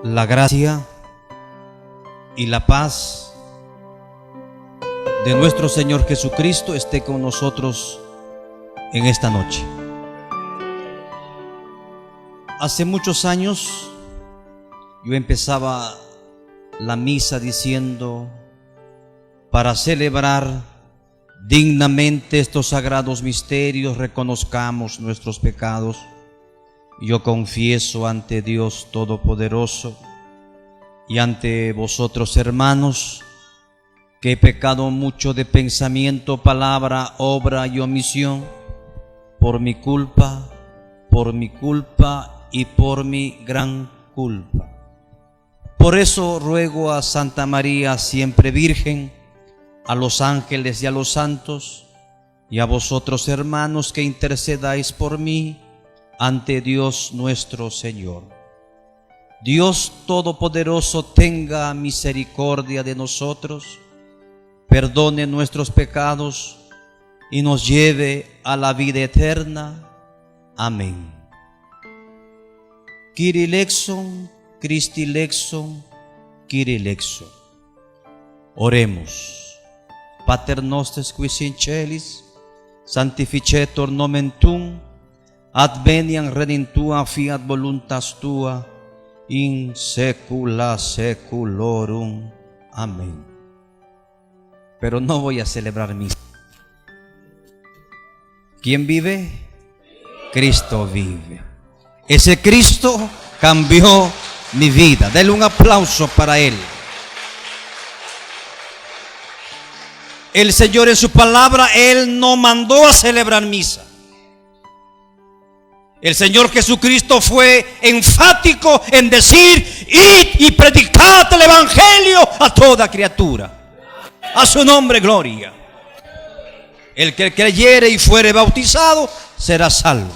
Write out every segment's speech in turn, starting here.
La gracia y la paz de nuestro Señor Jesucristo esté con nosotros en esta noche. Hace muchos años yo empezaba la misa diciendo: para celebrar dignamente estos sagrados misterios, reconozcamos nuestros pecados. Yo confieso ante Dios Todopoderoso y ante vosotros, hermanos, que he pecado mucho de pensamiento, palabra, obra y omisión, por mi culpa y por mi gran culpa. Por eso ruego a Santa María, siempre Virgen, a los ángeles y a los santos, y a vosotros, hermanos, que intercedáis por mí ante Dios nuestro Señor. Dios Todopoderoso tenga misericordia de nosotros, perdone nuestros pecados y nos lleve a la vida eterna. Amén. Kyrie eleison, Christi eleison, Kyrie eleison. Oremos. Pater noster qui es in celis, sanctificetur nomen tuum, adveniam regnum tua, fiat voluntas tua, in saecula saeculorum. Amén. Pero no voy a celebrar misa. ¿Quién vive? Cristo vive. Ese Cristo cambió mi vida. Denle un aplauso para Él. El Señor en su palabra, Él no mandó a celebrar misa. El Señor Jesucristo fue enfático en decir: id y predicad el evangelio a toda criatura. A su nombre gloria. El que creyere y fuere bautizado será salvo.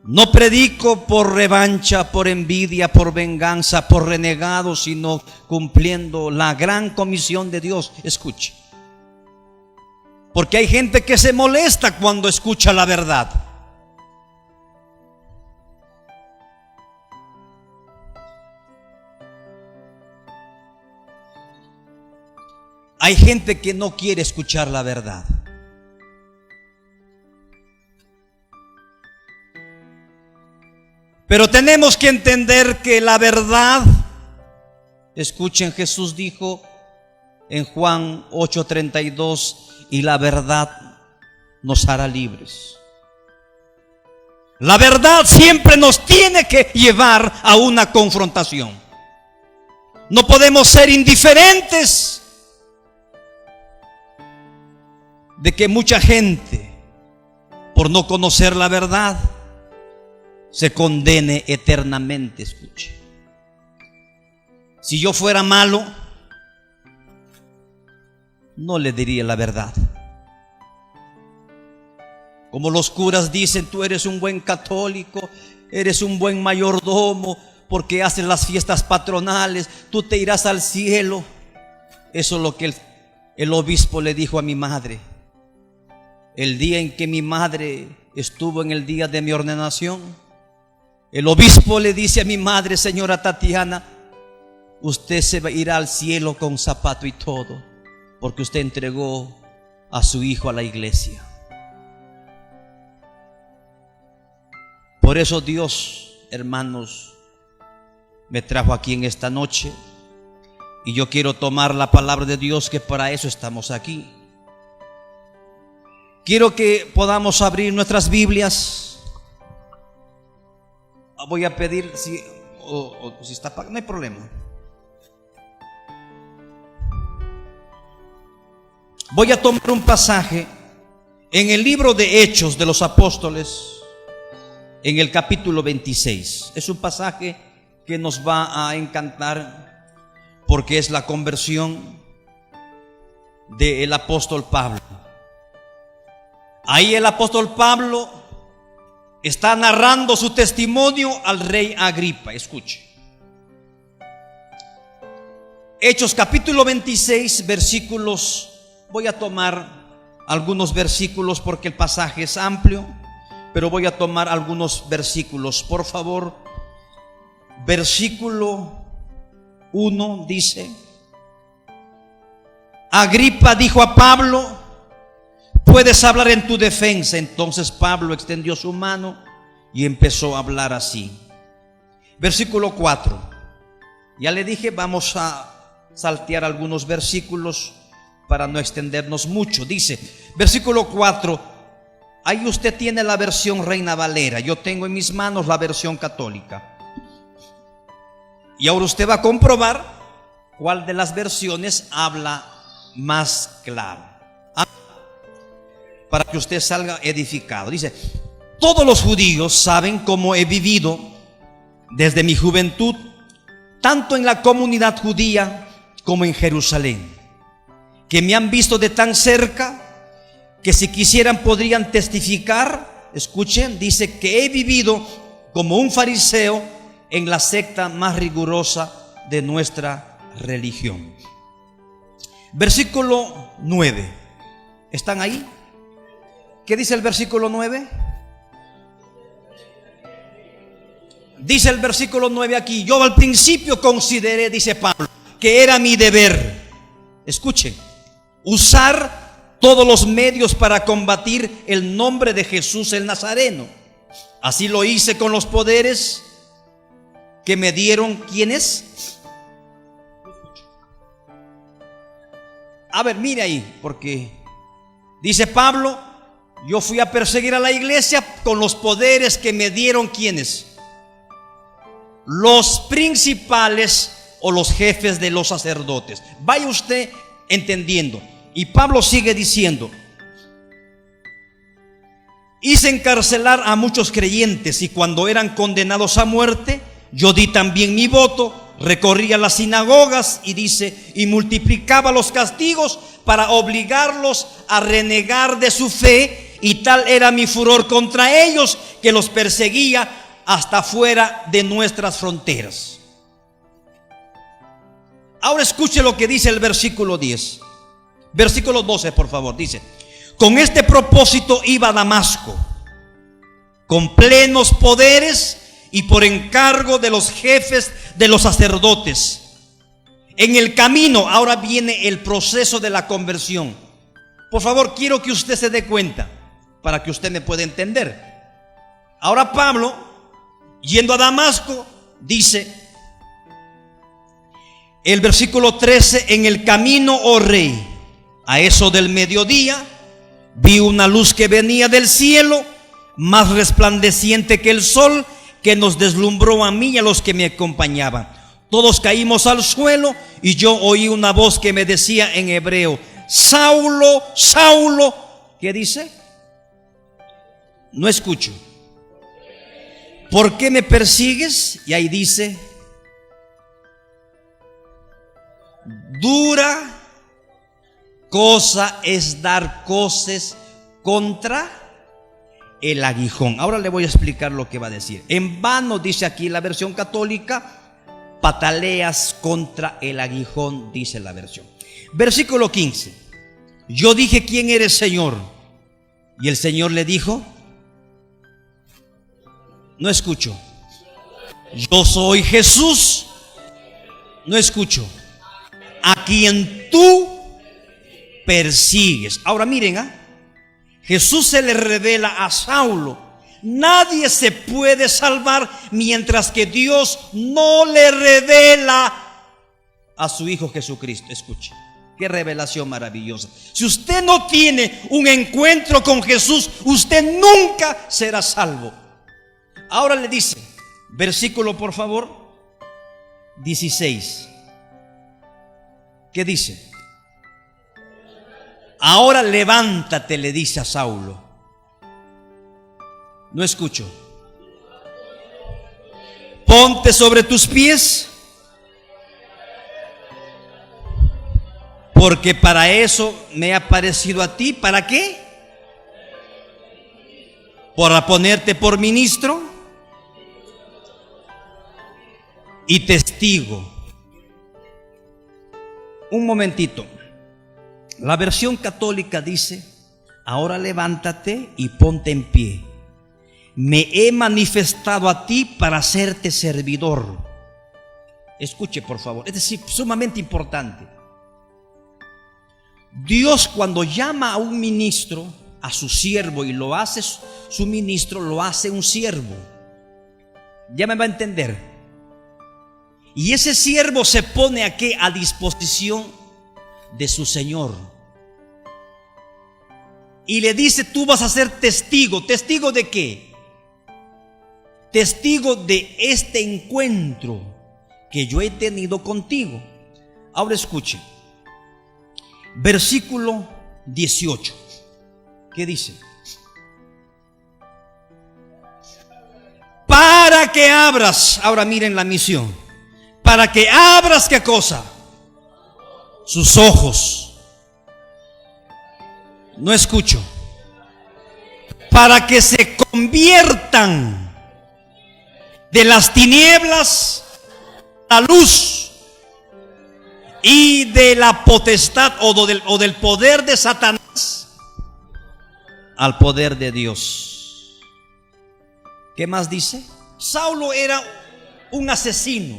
No predico por revancha, por envidia, por venganza, por renegado, sino cumpliendo la gran comisión de Dios. Escuche. Porque hay gente que se molesta cuando escucha la verdad. Hay gente que no quiere escuchar la verdad. Pero tenemos que entender que la verdad, escuchen, Jesús dijo en Juan 8:32, y la verdad nos hará libres. La verdad siempre nos tiene que llevar a una confrontación. No podemos ser indiferentes de que mucha gente, por no conocer la verdad, se condene eternamente. Escuche. Si yo fuera malo, no le diría la verdad. Como los curas dicen: tú eres un buen católico, eres un buen mayordomo, porque haces las fiestas patronales, tú te irás al cielo. Eso es lo que el obispo le dijo a mi madre. El día en que mi madre estuvo en el día de mi ordenación, el obispo le dice a mi madre: señora Tatiana, usted se irá al cielo con zapato y todo, porque usted entregó a su hijo a la iglesia. Por eso Dios, hermanos, me trajo aquí en esta noche, y yo quiero tomar la palabra de Dios, que para eso estamos aquí. Quiero que podamos abrir nuestras Biblias. Voy a pedir, si está apagado, no hay problema. Voy a tomar un pasaje en el libro de Hechos de los Apóstoles, en el capítulo 26. Es un pasaje que nos va a encantar, porque es la conversión del apóstol Pablo. Ahí el apóstol Pablo está narrando su testimonio al rey Agripa. Escuche. Hechos capítulo 26, versículos. Voy a tomar algunos versículos porque el pasaje es amplio, pero voy a tomar algunos versículos. Por favor, versículo 1 dice: Agripa dijo a Pablo: puedes hablar en tu defensa. Entonces Pablo extendió su mano y empezó a hablar así. Versículo 4. Ya le dije, vamos a saltear algunos versículos para no extendernos mucho. Dice, versículo 4. Ahí usted tiene la versión Reina Valera. Yo tengo en mis manos la versión católica. Y ahora usted va a comprobar cuál de las versiones habla más claro, para que usted salga edificado. Dice: todos los judíos saben cómo he vivido desde mi juventud, tanto en la comunidad judía como en Jerusalén, que me han visto de tan cerca que si quisieran podrían testificar. Escuchen, dice que he vivido como un fariseo en la secta más rigurosa de nuestra religión. Versículo 9. ¿Están ahí? ¿Qué dice el versículo 9? Dice el versículo 9 aquí: yo al principio consideré, dice Pablo, que era mi deber, escuchen, usar todos los medios para combatir el nombre de Jesús el Nazareno. Así lo hice con los poderes que me dieron. ¿Quiénes? A ver, mire ahí, porque dice Pablo: yo fui a perseguir a la iglesia con los poderes que me dieron. ¿Quiénes? Los principales o los jefes de los sacerdotes. Vaya usted entendiendo. Y Pablo sigue diciendo: hice encarcelar a muchos creyentes, y cuando eran condenados a muerte, yo di también mi voto. Recorría las sinagogas y dice, y multiplicaba los castigos para obligarlos a renegar de su fe, y tal era mi furor contra ellos que los perseguía hasta fuera de nuestras fronteras. Ahora escuche lo que dice el versículo 10. Versículo 12, por favor. Dice: con este propósito iba a Damasco, con plenos poderes y por encargo de los jefes de los sacerdotes. En el camino, ahora viene el proceso de la conversión. Por favor, quiero que usted se dé cuenta, para que usted me pueda entender. Ahora Pablo, yendo a Damasco, dice el versículo 13: en el camino, oh rey, a eso del mediodía, vi una luz que venía del cielo, más resplandeciente que el sol, que nos deslumbró a mí y a los que me acompañaban. Todos caímos al suelo, y yo oí una voz que me decía en hebreo: Saulo, Saulo. ¿Qué dice? No escucho. ¿Por qué me persigues? Y ahí dice: dura cosa es dar coces contra el aguijón. Ahora le voy a explicar lo que va a decir. En vano, dice aquí la versión católica, pataleas contra el aguijón, dice la versión. Versículo 15: yo dije, ¿quién eres, Señor? Y el Señor le dijo, no escucho. Yo soy Jesús. No escucho. A quien tú persigues. Ahora miren, Jesús se le revela a Saulo. Nadie se puede salvar mientras que Dios no le revela a su Hijo Jesucristo. Escuche, qué revelación maravillosa. Si usted no tiene un encuentro con Jesús, usted nunca será salvo. Ahora le dice, versículo por favor 16. ¿Qué dice? Ahora levántate, le dice a Saulo. No escucho. Ponte sobre tus pies, porque para eso me he aparecido a ti. ¿Para qué? Para ponerte por ministro y testigo. Un momentito. La versión católica dice: ahora levántate y ponte en pie. Me he manifestado a ti para hacerte servidor Escuche, por favor, es decir, sumamente importante. Dios, cuando llama a un ministro, a su siervo, y lo hace su ministro, lo hace un siervo. Ya me va a entender. Y ese siervo se pone aquí a disposición de su Señor. Y le dice: tú vas a ser testigo. ¿Testigo de qué? Testigo de este encuentro que yo he tenido contigo. Ahora escuche. Versículo 18. ¿Qué dice? Para que abras. Ahora miren la misión. Para que abras, ¿qué cosa? Sus ojos. No escucho. Para que se conviertan de las tinieblas a la luz, y de la potestad o del poder de Satanás al poder de Dios. ¿Qué más dice? Saulo era un asesino.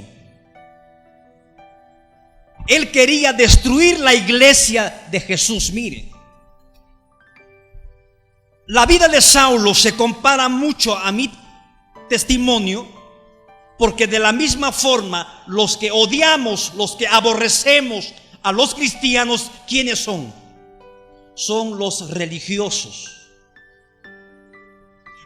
Él quería destruir la iglesia de Jesús. Miren, la vida de Saulo se compara mucho a mi testimonio, porque de la misma forma los que odiamos, los que aborrecemos a los cristianos, ¿quiénes son? Son los religiosos.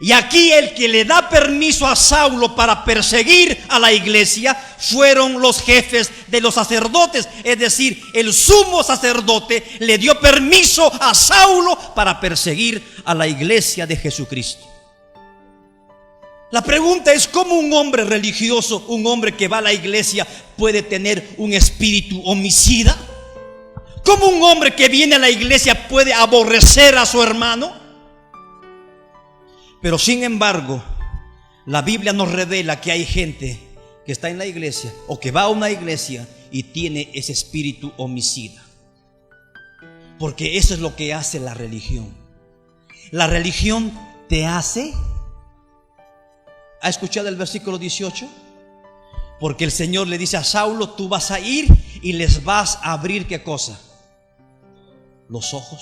Y aquí el que le da permiso a Saulo para perseguir a la iglesia fueron los jefes de los sacerdotes. Es decir, el sumo sacerdote le dio permiso a Saulo para perseguir a la iglesia de Jesucristo. La pregunta es: ¿cómo un hombre religioso, un hombre que va a la iglesia, puede tener un espíritu homicida? ¿Cómo un hombre que viene a la iglesia puede aborrecer a su hermano? Pero sin embargo, la Biblia nos revela que hay gente que está en la iglesia o que va a una iglesia y tiene ese espíritu homicida. Porque eso es lo que hace la religión. La religión te hace... ¿Ha escuchado el versículo 18? Porque el Señor le dice a Saulo: tú vas a ir y les vas a abrir, ¿qué cosa? Los ojos.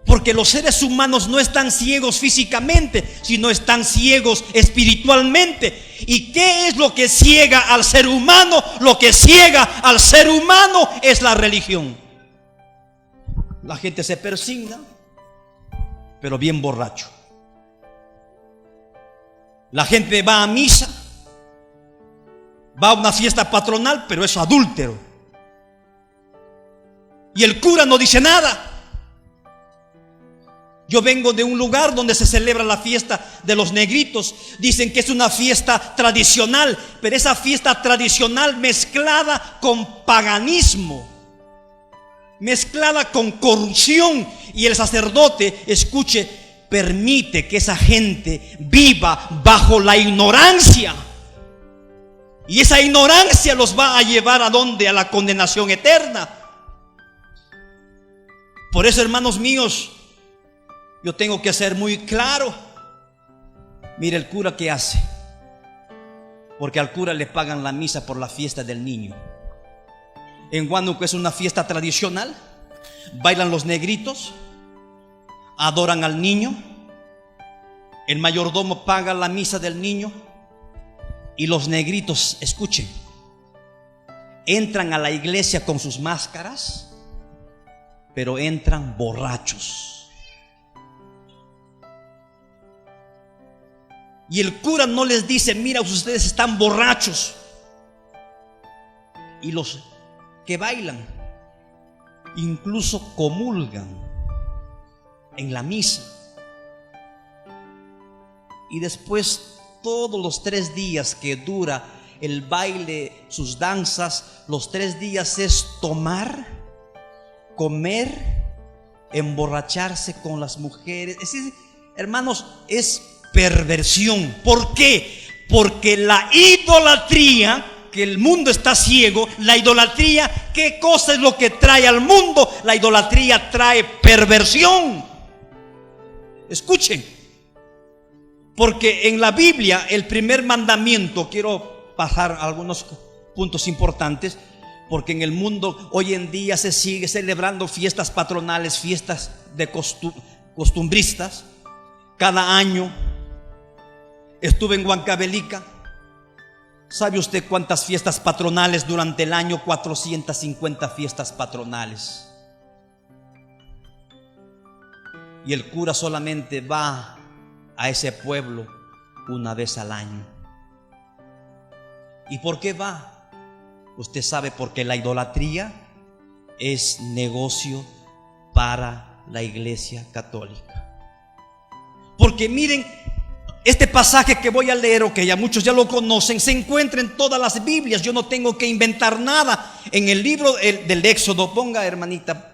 Porque los seres humanos no están ciegos físicamente, sino están ciegos espiritualmente. ¿Y qué es lo que ciega al ser humano? Lo que ciega al ser humano es la religión. La gente se persigna, pero bien borracho. La gente va a misa, va a una fiesta patronal, pero es adúltero. Y el cura no dice nada. Yo vengo de un lugar donde se celebra la fiesta de los negritos. Dicen que es una fiesta tradicional, pero esa fiesta tradicional mezclada con paganismo, mezclada con corrupción. Y el sacerdote, escuche, permite que esa gente viva bajo la ignorancia. Y esa ignorancia los va a llevar ¿a dónde? A la condenación eterna. Por eso, hermanos míos, yo tengo que ser muy claro. Mire el cura que hace, porque al cura le pagan la misa por la fiesta del niño. En Huánuco es una fiesta tradicional. Bailan los negritos, adoran al niño. El mayordomo paga la misa del niño. Y los negritos, escuchen, entran a la iglesia con sus máscaras, pero entran borrachos. Y el cura no les dice: mira, ustedes están borrachos. Y los que bailan incluso comulgan en la misa. Y después, todos los 3 días que dura el baile, sus danzas, los 3 días es tomar, comer, emborracharse con las mujeres. Es decir, hermanos, es perversión. ¿Por qué? Porque la idolatría, que el mundo está ciego, la idolatría, ¿qué cosa es lo que trae al mundo? La idolatría trae perversión. Escuchen, porque en la Biblia el primer mandamiento, quiero pasar algunos puntos importantes, porque en el mundo hoy en día se sigue celebrando fiestas patronales, fiestas de costumbristas. Cada año estuve en Huancavelica. ¿Sabe usted cuántas fiestas patronales durante el año? 450 fiestas patronales. Y el cura solamente va a ese pueblo una vez al año. ¿Y por qué va? Usted sabe, porque la idolatría es negocio para la Iglesia Católica. Porque miren, este pasaje que voy a leer, o que ya muchos ya lo conocen, se encuentra en todas las Biblias. Yo no tengo que inventar nada. En el libro del Éxodo, ponga, hermanita,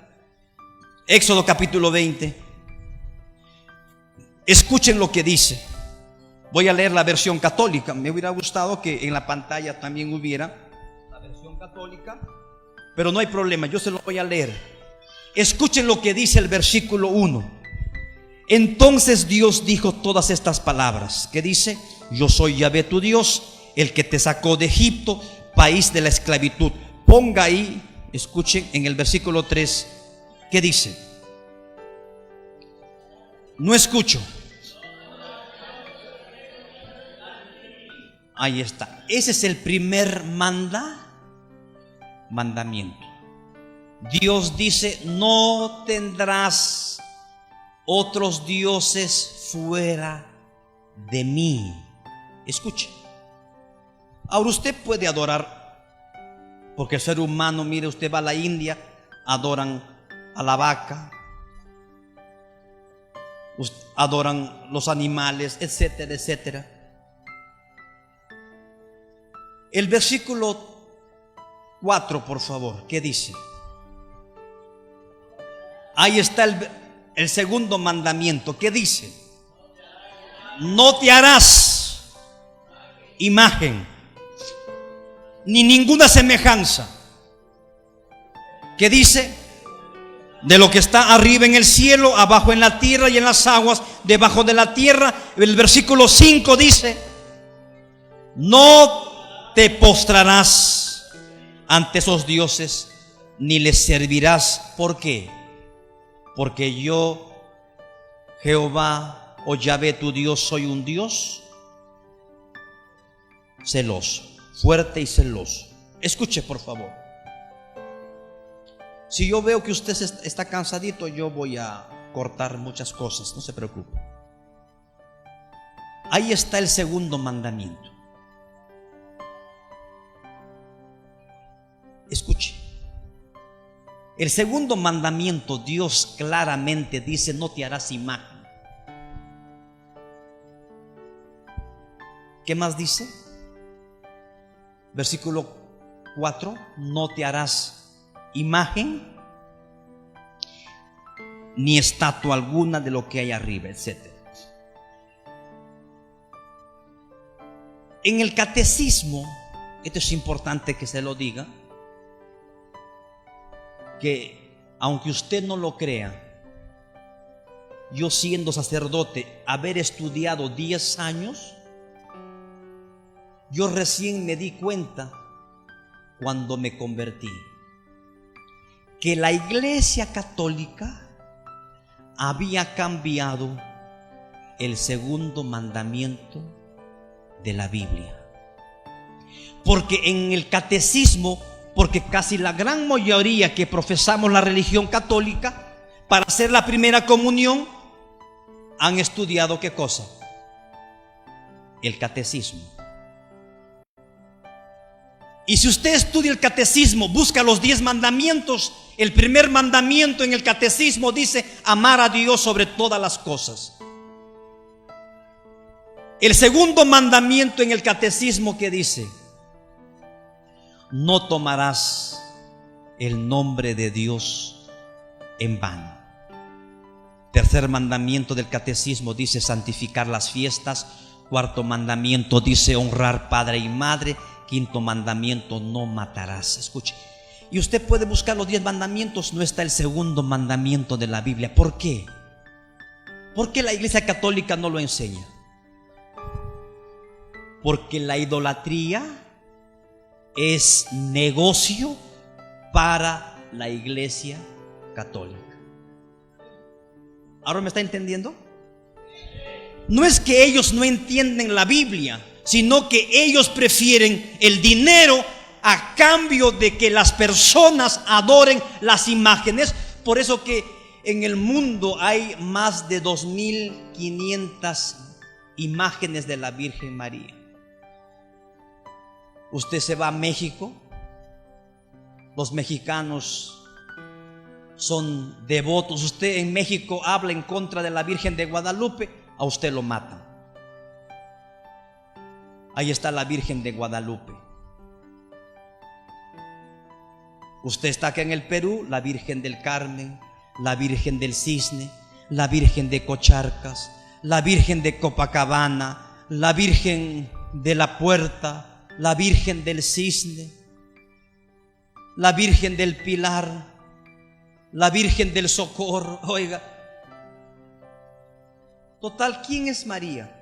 Éxodo capítulo 20. Escuchen lo que dice. Voy a leer la versión católica. Me hubiera gustado que en la pantalla también hubiera la versión católica, pero no hay problema, yo se lo voy a leer. Escuchen lo que dice el versículo 1. Entonces Dios dijo todas estas palabras, que dice: yo soy Yahvé tu Dios, el que te sacó de Egipto, país de la esclavitud. Ponga ahí, escuchen en el versículo 3, ¿qué dice? No escucho. Ahí está. Ese es el primer mandamiento. Dios dice: no tendrás otros dioses fuera de mí. Escuche. Ahora usted puede adorar, porque el ser humano, mire, usted va a la India, adoran a la vaca, adoran los animales, etcétera, etcétera. El versículo 4, por favor, ¿qué dice? Ahí está el segundo mandamiento. ¿Qué dice? No te harás imagen ni ninguna semejanza. ¿Qué dice? De lo que está arriba en el cielo, abajo en la tierra y en las aguas debajo de la tierra. El versículo 5 dice: no te postrarás ante esos dioses, ni les servirás. ¿Por qué? Porque yo, Jehová o Yahvé tu Dios, soy un Dios celoso, fuerte y celoso. Escuche, por favor. Si yo veo que usted está cansadito, yo voy a cortar muchas cosas, no se preocupe. Ahí está el segundo mandamiento. Escuche. El segundo mandamiento, Dios claramente dice: no te harás imagen. ¿Qué más dice? Versículo 4: no te harás imagen ni estatua alguna de lo que hay arriba, etc. En el catecismo, esto es importante que se lo diga, que aunque usted no lo crea, yo siendo sacerdote, haber estudiado 10 años, yo recién me di cuenta cuando me convertí que la Iglesia Católica había cambiado el segundo mandamiento de la Biblia. Porque en el catecismo, porque casi la gran mayoría que profesamos la religión católica, para hacer la primera comunión, han estudiado ¿qué cosa? El catecismo. Y si usted estudia el catecismo, busca los 10 mandamientos, el primer mandamiento en el catecismo dice: amar a Dios sobre todas las cosas. El segundo mandamiento en el catecismo, ¿qué dice? No tomarás el nombre de Dios en vano. Tercer mandamiento del catecismo dice: santificar las fiestas. Cuarto mandamiento dice: honrar padre y madre. Quinto mandamiento: no matarás. Escuche. Y usted puede buscar los 10 mandamientos, no está el segundo mandamiento de la Biblia. ¿Por qué? ¿Por qué la Iglesia Católica no lo enseña? Porque la idolatría es negocio para la Iglesia Católica. ¿Ahora me está entendiendo? No es que ellos no entienden la Biblia, sino que ellos prefieren el dinero a cambio de que las personas adoren las imágenes. Por eso que en el mundo hay más de 2500 imágenes de la Virgen María. Usted se va a México, los mexicanos son devotos. Usted en México habla en contra de la Virgen de Guadalupe, a usted lo matan. Ahí está la Virgen de Guadalupe. Usted está acá en el Perú, la Virgen del Carmen, la Virgen del Cisne, la Virgen de Cocharcas, la Virgen de Copacabana, la Virgen de la Puerta, la Virgen del Cisne, la Virgen del Pilar, la Virgen del Socorro. Oiga, total, ¿quién es María?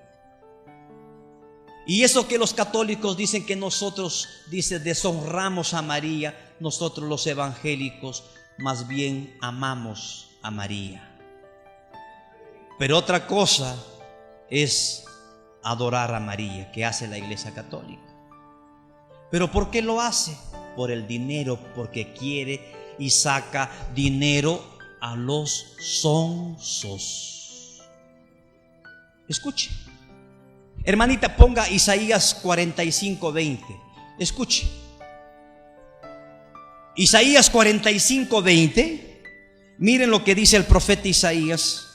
Y eso que los católicos dicen que nosotros, dice, deshonramos a María, nosotros los evangélicos más bien amamos a María. Pero otra cosa es adorar a María, que hace la Iglesia Católica. ¿Pero por qué lo hace? Por el dinero, porque quiere y saca dinero a los sonsos. Escuche, hermanita, ponga Isaías 45:20. Escuche, Isaías 45:20. Miren lo que dice el profeta Isaías.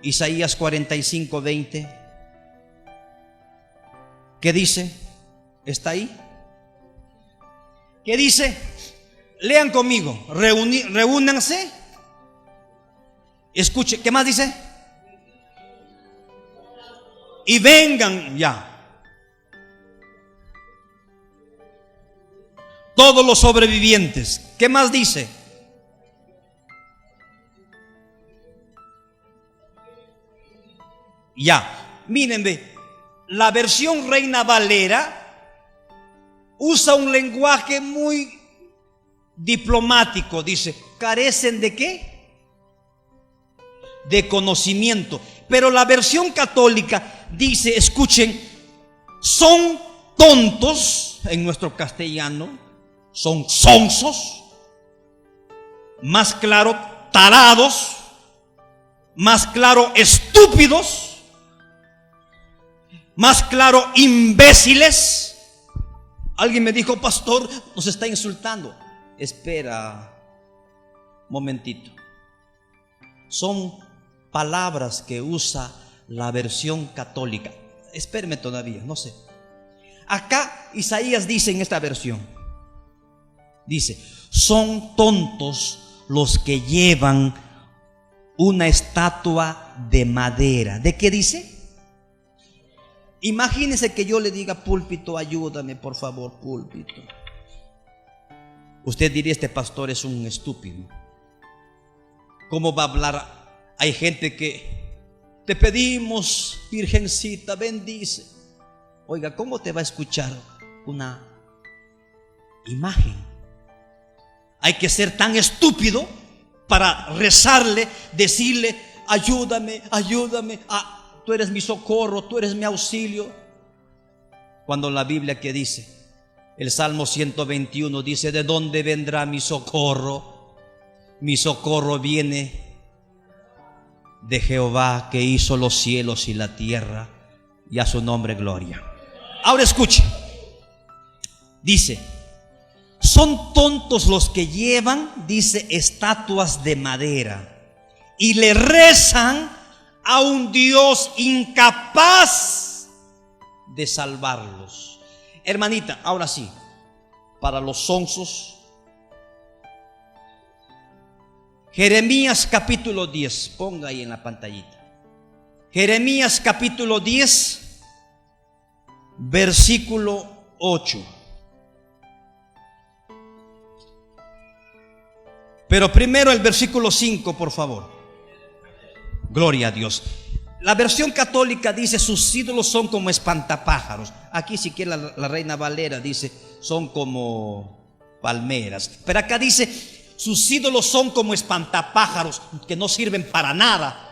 Isaías 45:20. ¿Qué dice? ¿Está ahí? ¿Qué dice? Lean conmigo. Reúnanse. Escuche, ¿qué más dice? Y vengan ya todos los sobrevivientes. ¿Qué más dice? Ya, miren, ve, la versión Reina Valera usa un lenguaje muy diplomático. Dice, ¿carecen de qué? De conocimiento. Pero la versión católica dice, escuchen, son tontos, en nuestro castellano, son sonsos, más claro, tarados, más claro, estúpidos, más claro, imbéciles. Alguien me dijo, pastor, nos está insultando. Espera, momentito. Son palabras que usa la versión católica. Espéreme todavía, no sé. Acá Isaías dice en esta versión, dice, son tontos los que llevan una estatua de madera. ¿De qué dice? Imagínese que yo le diga, púlpito, ayúdame por favor, púlpito. Usted diría, este pastor es un estúpido. ¿Cómo va a hablar? Hay gente que te pedimos, Virgencita, bendice. Oiga, ¿cómo te va a escuchar una imagen? Hay que ser tan estúpido para rezarle, decirle, ayúdame, ayúdame, tú eres mi socorro, tú eres mi auxilio. Cuando la Biblia, que dice, el Salmo 121 dice, ¿de dónde vendrá mi socorro? Mi socorro viene de Jehová, que hizo los cielos y la tierra, y a su nombre gloria. Ahora escuche, dice, son tontos los que llevan, dice, estatuas de madera y le rezan a un Dios incapaz de salvarlos. Hermanita, ahora sí, para los sonsos, Jeremías capítulo 10, ponga ahí en la pantallita. Jeremías capítulo 10, versículo 8. Pero primero el versículo 5, por favor. Gloria a Dios. La versión católica dice: sus ídolos son como espantapájaros. Aquí siquiera la Reina Valera dice: son como palmeras. Pero acá dice: sus ídolos son como espantapájaros que no sirven para nada.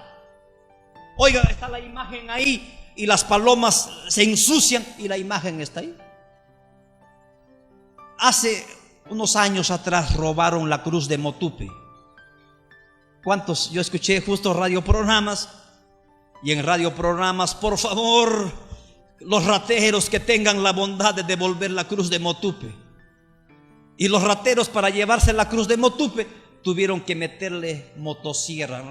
Oiga, está la imagen ahí y las palomas se ensucian y la imagen está ahí. Hace unos años atrás robaron la cruz de Motupe. ¿Cuántos? Yo escuché justo radioprogramas, y en radioprogramas: por favor, los rateros que tengan la bondad de devolver la cruz de Motupe. Y los rateros, para llevarse la cruz de Motupe, tuvieron que meterle motosierra.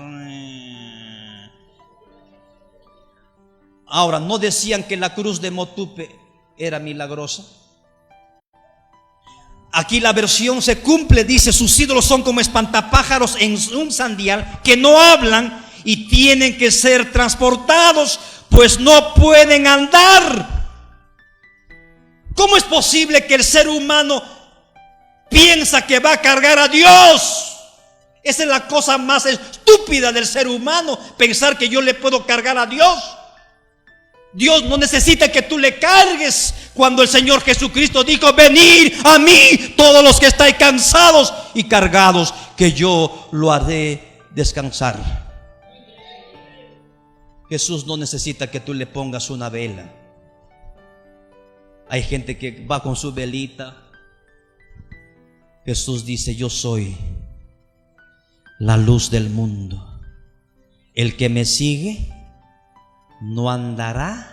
Ahora, ¿no decían que la cruz de Motupe era milagrosa? Aquí la versión se cumple, dice: sus ídolos son como espantapájaros en un sandial, que no hablan y tienen que ser transportados, pues no pueden andar. ¿Cómo es posible que el ser humano piensa que va a cargar a Dios? Esa es la cosa más estúpida del ser humano, pensar que yo le puedo cargar a Dios. Dios no necesita que tú le cargues. Cuando el Señor Jesucristo dijo: venid a mí todos los que estáis cansados y cargados, que yo lo haré descansar. Jesús no necesita que tú le pongas una vela. Hay gente que va con su velita. Jesús dice: yo soy la luz del mundo. El que me sigue no andará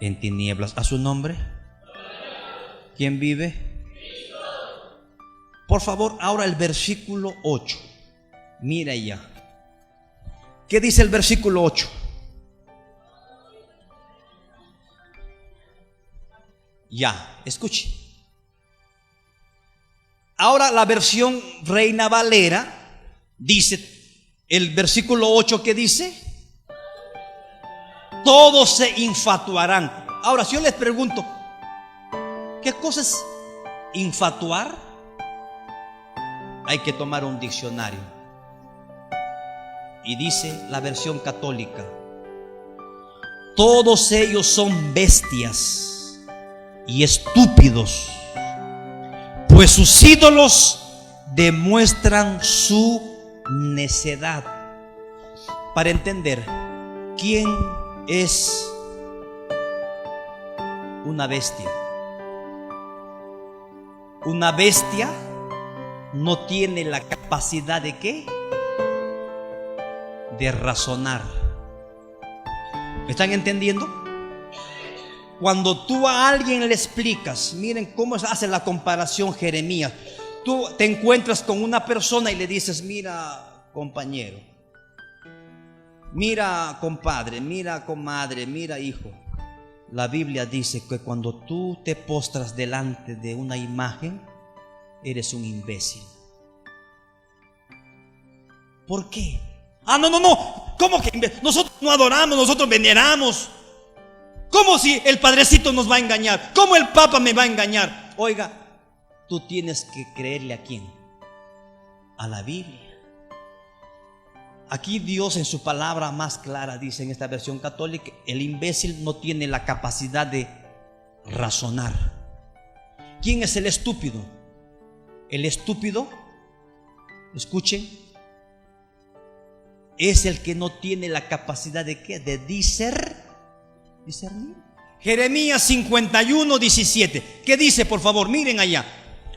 en tinieblas. ¿A su nombre? ¿Quién vive? Por favor, ahora el versículo 8. Mira ya. ¿Qué dice el versículo 8? Ya, escuche. Ahora la versión Reina Valera dice, el versículo 8, ¿qué dice? Todos se infatuarán. Ahora, si yo les pregunto, ¿qué cosa es infatuar? Hay que tomar un diccionario. Y dice la versión católica: todos ellos son bestias y estúpidos, pues sus ídolos demuestran su necedad. Para entender, ¿quién es una bestia? Una bestia no tiene la capacidad de ¿qué? De razonar. ¿Me están entendiendo? Cuando tú a alguien le explicas, miren cómo hace la comparación Jeremías. Tú te encuentras con una persona y le dices: mira, compañero, mira, compadre, mira, comadre, mira, hijo. La Biblia dice que cuando tú te postras delante de una imagen, eres un imbécil. ¿Por qué? No. ¿Cómo que nosotros no adoramos, nosotros veneramos? ¿Cómo si el Padrecito nos va a engañar? ¿Cómo el Papa me va a engañar? Oiga, tú tienes que creerle ¿a quién? A la Biblia. Aquí Dios en su palabra más clara dice en esta versión católica: el imbécil no tiene la capacidad de razonar. ¿Quién es el estúpido? El estúpido, escuchen, es el que no tiene la capacidad de ¿qué? De discernir. Jeremías 51, 17. ¿Qué dice? Por favor, miren allá.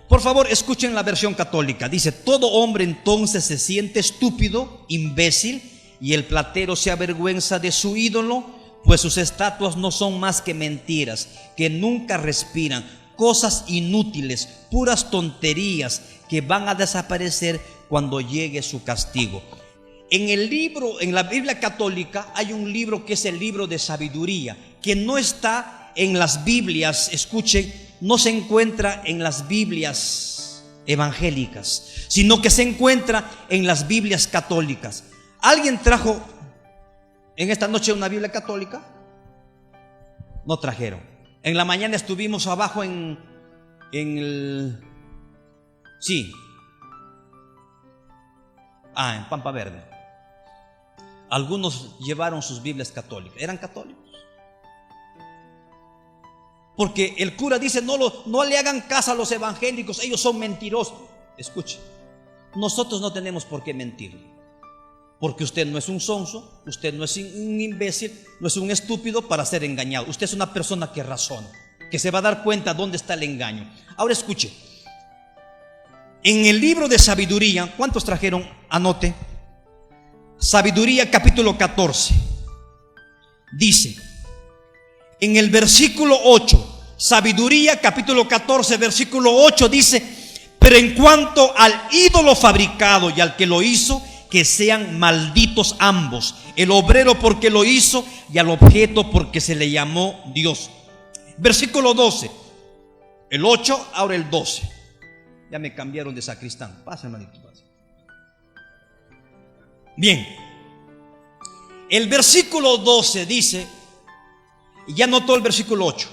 Por favor, escuchen la versión católica. Dice: todo hombre entonces se siente estúpido, imbécil, y el platero se avergüenza de su ídolo, pues sus estatuas no son más que mentiras, que nunca respiran, cosas inútiles, puras tonterías que van a desaparecer cuando llegue su castigo. En la Biblia católica hay un libro que es el libro de sabiduría, que no está en las Biblias, escuchen, no se encuentra en las Biblias evangélicas, sino que se encuentra en las Biblias católicas. ¿Alguien trajo en esta noche una Biblia católica? No trajeron. En la mañana estuvimos abajo en Pampa Verde. algunos llevaron sus Biblias católicas, eran católicos. Porque el cura dice, no le hagan caso a los evangélicos, ellos son mentirosos. Escuche, nosotros no tenemos por qué mentirle, porque usted no es un sonso, usted no es un imbécil, no es un estúpido para ser engañado. Usted es una persona que razona, que se va a dar cuenta dónde está el engaño. Ahora escuche, en el libro de sabiduría, ¿cuántos trajeron? Anote. Sabiduría capítulo 14. Dice, en el versículo 8, Sabiduría capítulo 14, versículo 8 dice: pero en cuanto al ídolo fabricado y al que lo hizo, que sean malditos ambos, el obrero porque lo hizo y al objeto porque se le llamó Dios. Versículo 12, el 8, ahora el 12. Ya me cambiaron de sacristán. Pasa, hermanito, pasa. Bien, el versículo 12 dice, ya notó el versículo 8.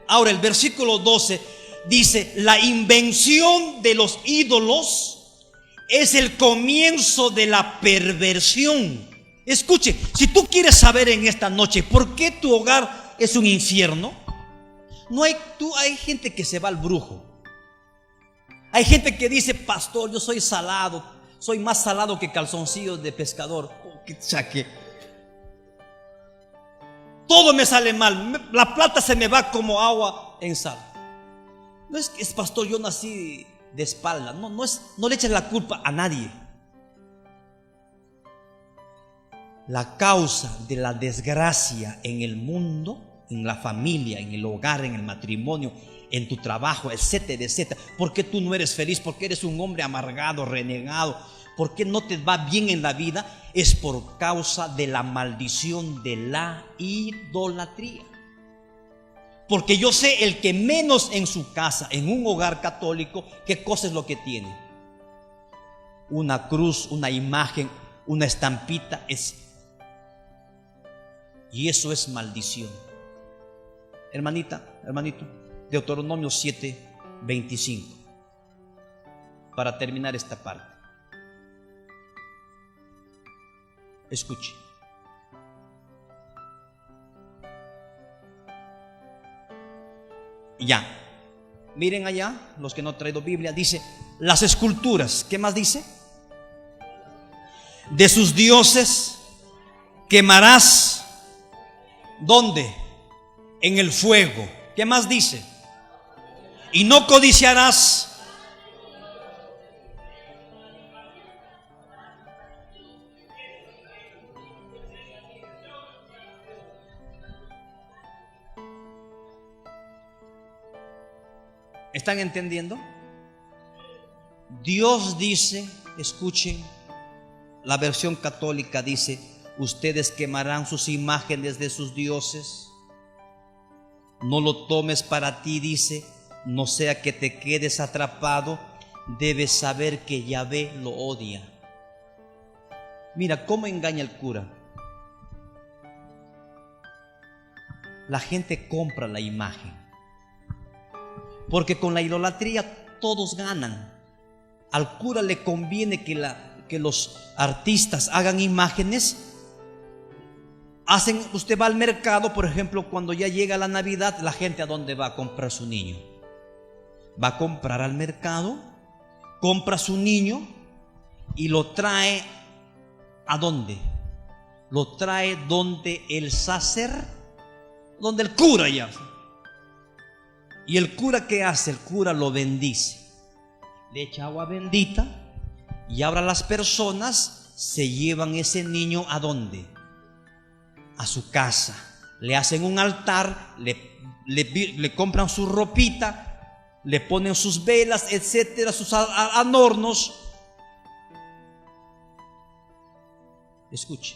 Ahora el versículo 12 dice: la invención de los ídolos es el comienzo de la perversión. Escuche, si tú quieres saber en esta noche por qué tu hogar es un infierno, hay gente que se va al brujo. Hay gente que dice: pastor, yo soy salado, soy más salado que calzoncillos de pescador. Todo me sale mal, la plata se me va como agua en sal. No es que es pastor, yo nací de espalda. No le eches la culpa a nadie. La causa de la desgracia en el mundo, en la familia, en el hogar, en el matrimonio, en tu trabajo, etcétera, etcétera. ¿Por qué tú no eres feliz? ¿Por qué eres un hombre amargado, renegado? ¿Por qué no te va bien en la vida? Es por causa de la maldición de la idolatría. Porque yo sé el que menos en su casa, en un hogar católico, ¿qué cosa es lo que tiene? Una cruz, una imagen, una estampita. Y eso es maldición. Hermanita, hermanito, Deuteronomio 7:25. Para terminar esta parte, escuche. Ya, miren allá, los que no han traído Biblia, dice: las esculturas, ¿qué más dice? De sus dioses quemarás. ¿Dónde? En el fuego. ¿Qué más dice? Y no codiciarás. ¿Están entendiendo? Dios dice, escuchen, la versión católica dice: ustedes quemarán sus imágenes de sus dioses. No lo tomes para ti, dice, no sea que te quedes atrapado. Debes saber que Yahvé lo odia. Mira cómo engaña el cura. La gente compra la imagen, porque con la idolatría todos ganan. Al cura le conviene que los artistas hagan imágenes. Usted va al mercado, por ejemplo, cuando ya llega la Navidad, la gente ¿a dónde va a comprar su niño? Va a comprar al mercado, compra su niño y lo trae ¿a dónde? Lo trae donde el sacerdote, donde el cura ya. Y el cura, ¿qué hace? El cura lo bendice, le echa agua bendita, y ahora las personas se llevan ese niño ¿a dónde? A su casa, le hacen un altar, le compran su ropita, le ponen sus velas, etcétera, sus adornos. Escuche,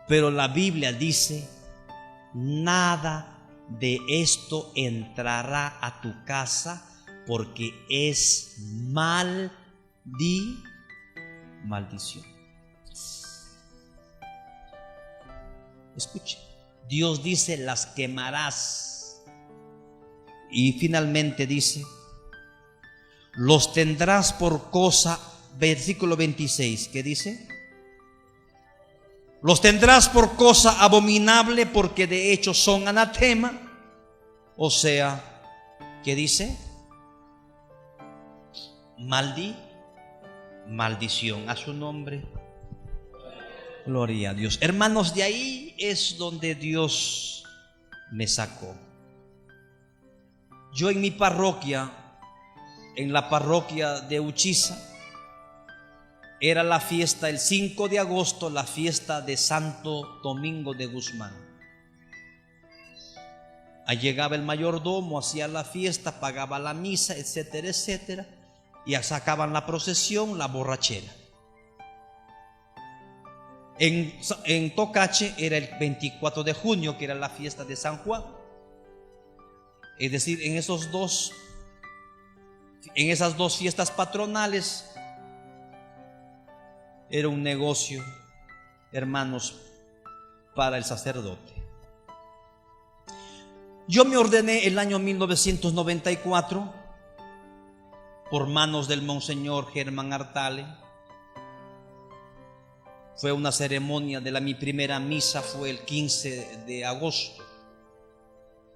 pero la Biblia dice: nada de esto entrará a tu casa, porque es maldición. Escuche, Dios dice: las quemarás. Y finalmente dice: los tendrás por cosa. Versículo 26, ¿qué dice? Los tendrás por cosa abominable, porque de hecho son anatema. O sea, ¿qué dice? Maldición a su nombre. Gloria a Dios. Hermanos, de ahí es donde Dios me sacó. Yo en mi parroquia, en la parroquia de Uchiza, era la fiesta el 5 de agosto, la fiesta de Santo Domingo de Guzmán. Ahí llegaba el mayordomo, hacía la fiesta, pagaba la misa, etcétera, etcétera, y sacaban la procesión, la borrachera. En Tocache era el 24 de junio, que era la fiesta de San Juan. Es decir, en esas dos fiestas patronales era un negocio, hermanos, para el sacerdote. Yo me ordené el año 1994 por manos del Monseñor Germán Artale. Fue una ceremonia mi primera misa fue el 15 de agosto.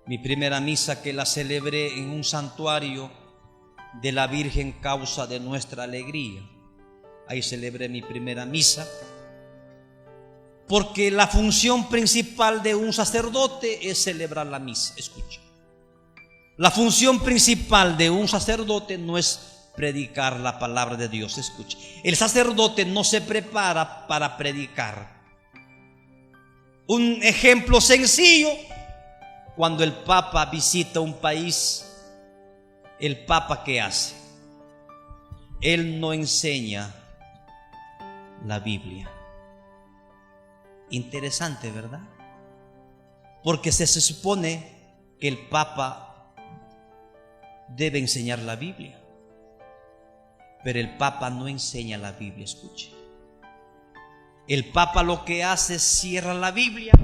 Mi primera misa que la celebré en un santuario de la Virgen Causa de Nuestra Alegría. Ahí celebré mi primera misa. Porque la función principal de un sacerdote es celebrar la misa. Escucha. La función principal de un sacerdote no es predicar la palabra de Dios. Escucha. El sacerdote no se prepara para predicar. Un ejemplo sencillo: cuando el Papa visita un país, ¿el Papa qué hace? Él no enseña la Biblia. Interesante, ¿verdad? Porque se supone que el Papa debe enseñar la Biblia, pero el Papa no enseña la Biblia. Escuche. El Papa lo que hace es cierra la Biblia,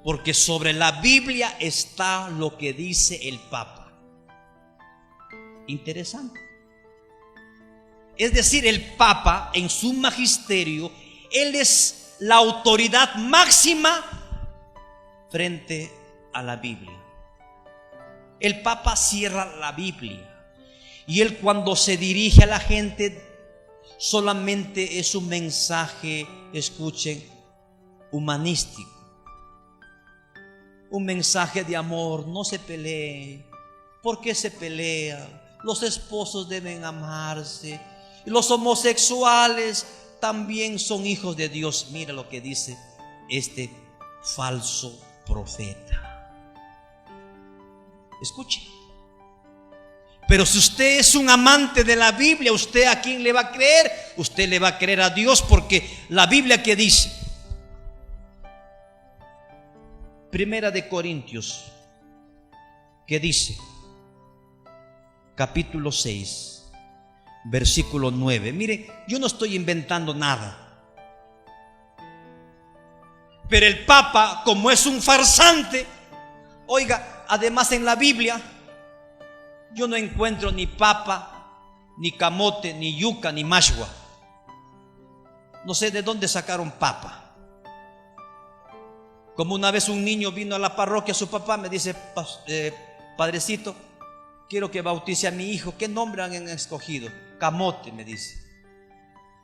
porque sobre la Biblia está lo que dice el Papa. Interesante. Es decir, el Papa en su magisterio, él es la autoridad máxima frente a la Biblia. El Papa cierra la Biblia y él, cuando se dirige a la gente, solamente es un mensaje, escuchen, humanístico. Un mensaje de amor. No se peleen. ¿Por qué se pelean? Los esposos deben amarse. Y los homosexuales también son hijos de Dios. Mira lo que dice este falso profeta. Escuche. Pero si usted es un amante de la Biblia, ¿usted a quién le va a creer? Usted le va a creer a Dios, porque la Biblia, ¿qué dice? Primera de Corintios, ¿qué dice? Capítulo 6, versículo 9. Mire, yo no estoy inventando nada, pero el Papa, como es un farsante, oiga, además en la Biblia yo no encuentro ni papa, ni camote, ni yuca, ni mashua. No sé de dónde sacaron papa. Como una vez un niño vino a la parroquia, su papá me dice: padrecito, quiero que bautice a mi hijo. ¿Qué nombre han escogido? Camote, me dice.